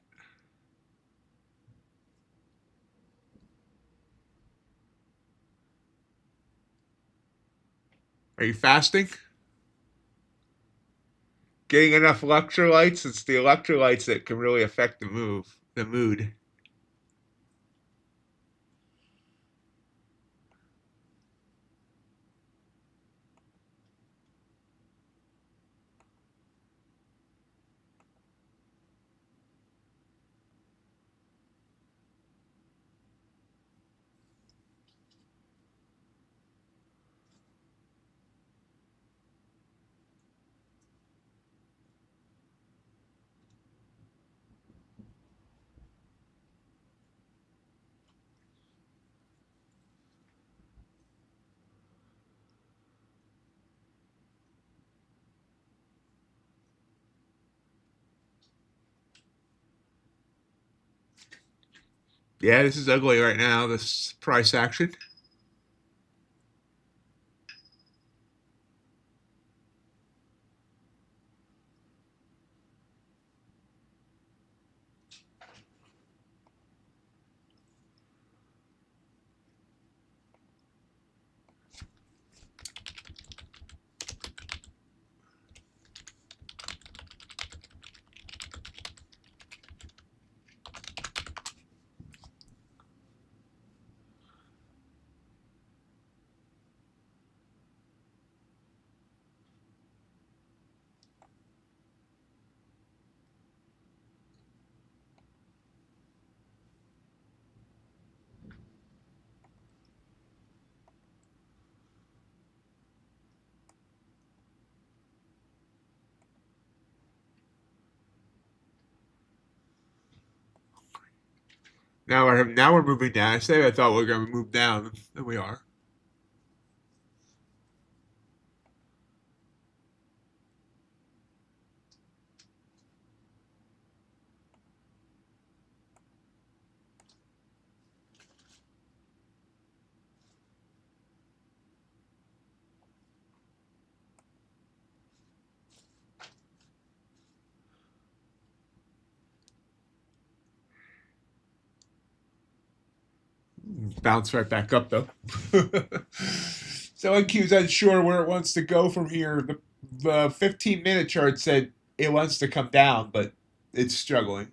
Are you fasting? Getting enough electrolytes? It's the electrolytes that can really affect the mood. Yeah, this is ugly right now, this price action. Now we're moving down. I thought we were going to move down, and we are. Bounce right back up though. So NQ's unsure where it wants to go from here. The 15-minute chart said it wants to come down, but it's struggling.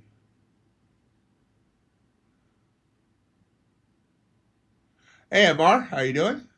Hey, Amar, how you doing?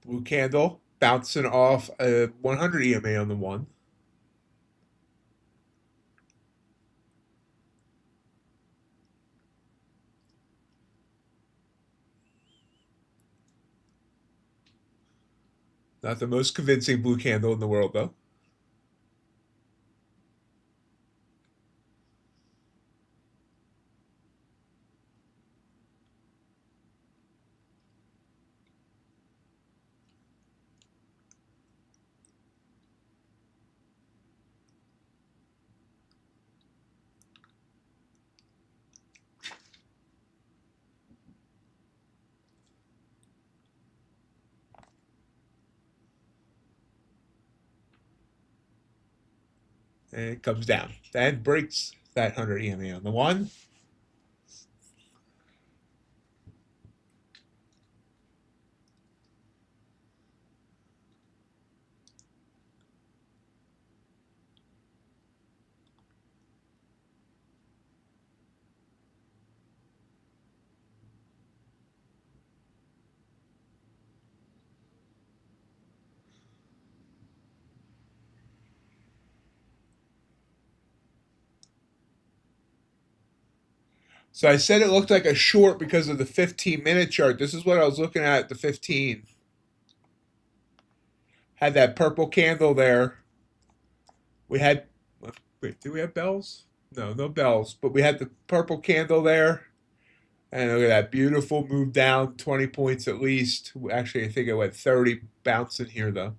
Blue candle bouncing off a 100 EMA on the 1. Not the most convincing blue candle in the world, though. And it comes down. Then breaks that 100 EMA on the 1. So I said it looked like a short because of the 15-minute chart. This is what I was looking at the 15. Had that purple candle there. We had, wait, do we have bells? No, no bells. But we had the purple candle there. And look at that beautiful move down 20 points at least. Actually, I think it went 30 bouncing here, though.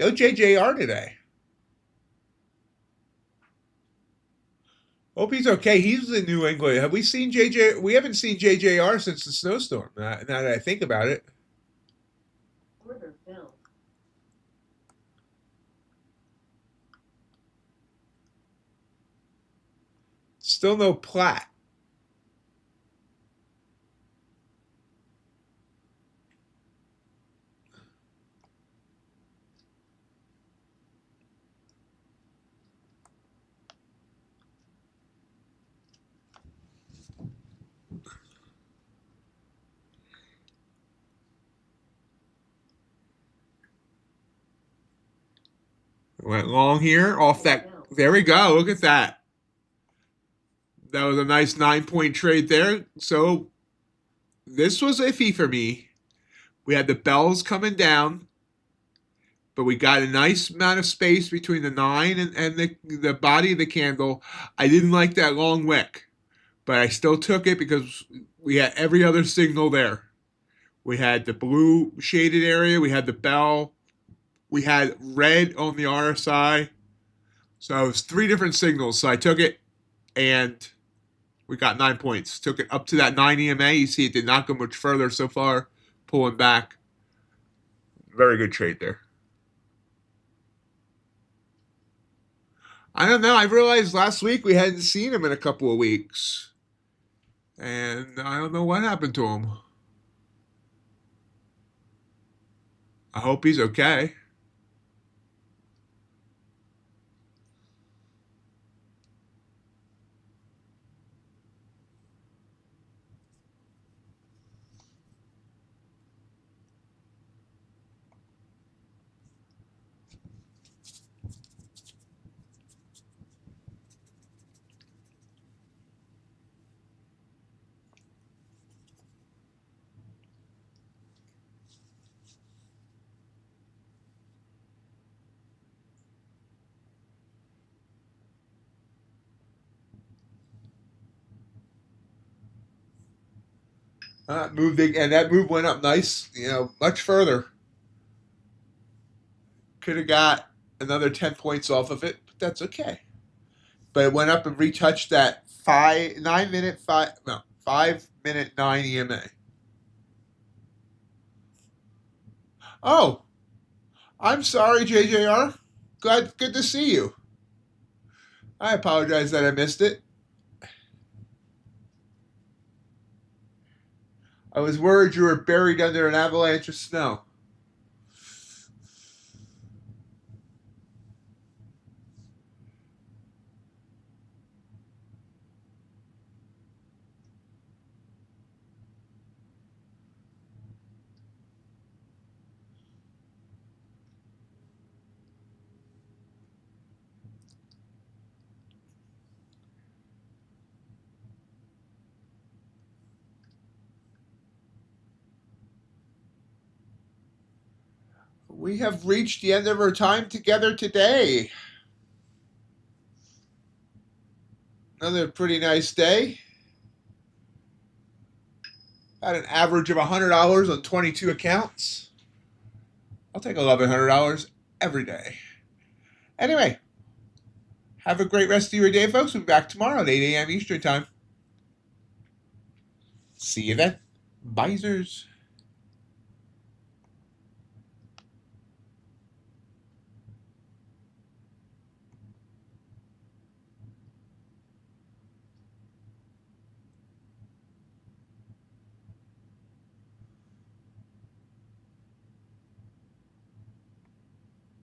No JJR today. Hope he's okay. He's in New England. Have we seen JJ? We haven't seen JJR since the snowstorm. Now that I think about it. Order filled. Still no plat. Went long here off that. There we go. Look at that. That was a nice 9-point trade there. So this was iffy for me. We had the bells coming down, but we got a nice amount of space between the 9 and the body of the candle. I didn't like that long wick, but I still took it because we had every other signal there. We had the blue shaded area. We had the bell. We had red on the RSI. So it was 3 different signals. So I took it, and we got 9 points. Took it up to that 9 EMA. You see it did not go much further so far. Pulling back. Very good trade there. I don't know. I realized last week we hadn't seen him in a couple of weeks. And I don't know what happened to him. I hope he's okay. That move went up nice, much further. Could have got another 10 points off of it, but that's okay. But it went up and retouched that 5 minute 9 EMA. Oh, I'm sorry, JJR. Good to see you. I apologize that I missed it. I was worried you were buried under an avalanche of snow. We have reached the end of our time together today. Another pretty nice day. Had an average of $100 on 22 accounts. I'll take $1,100 every day. Anyway, have a great rest of your day, folks. We'll be back tomorrow at 8 a.m. Eastern Time. See you then. Bye,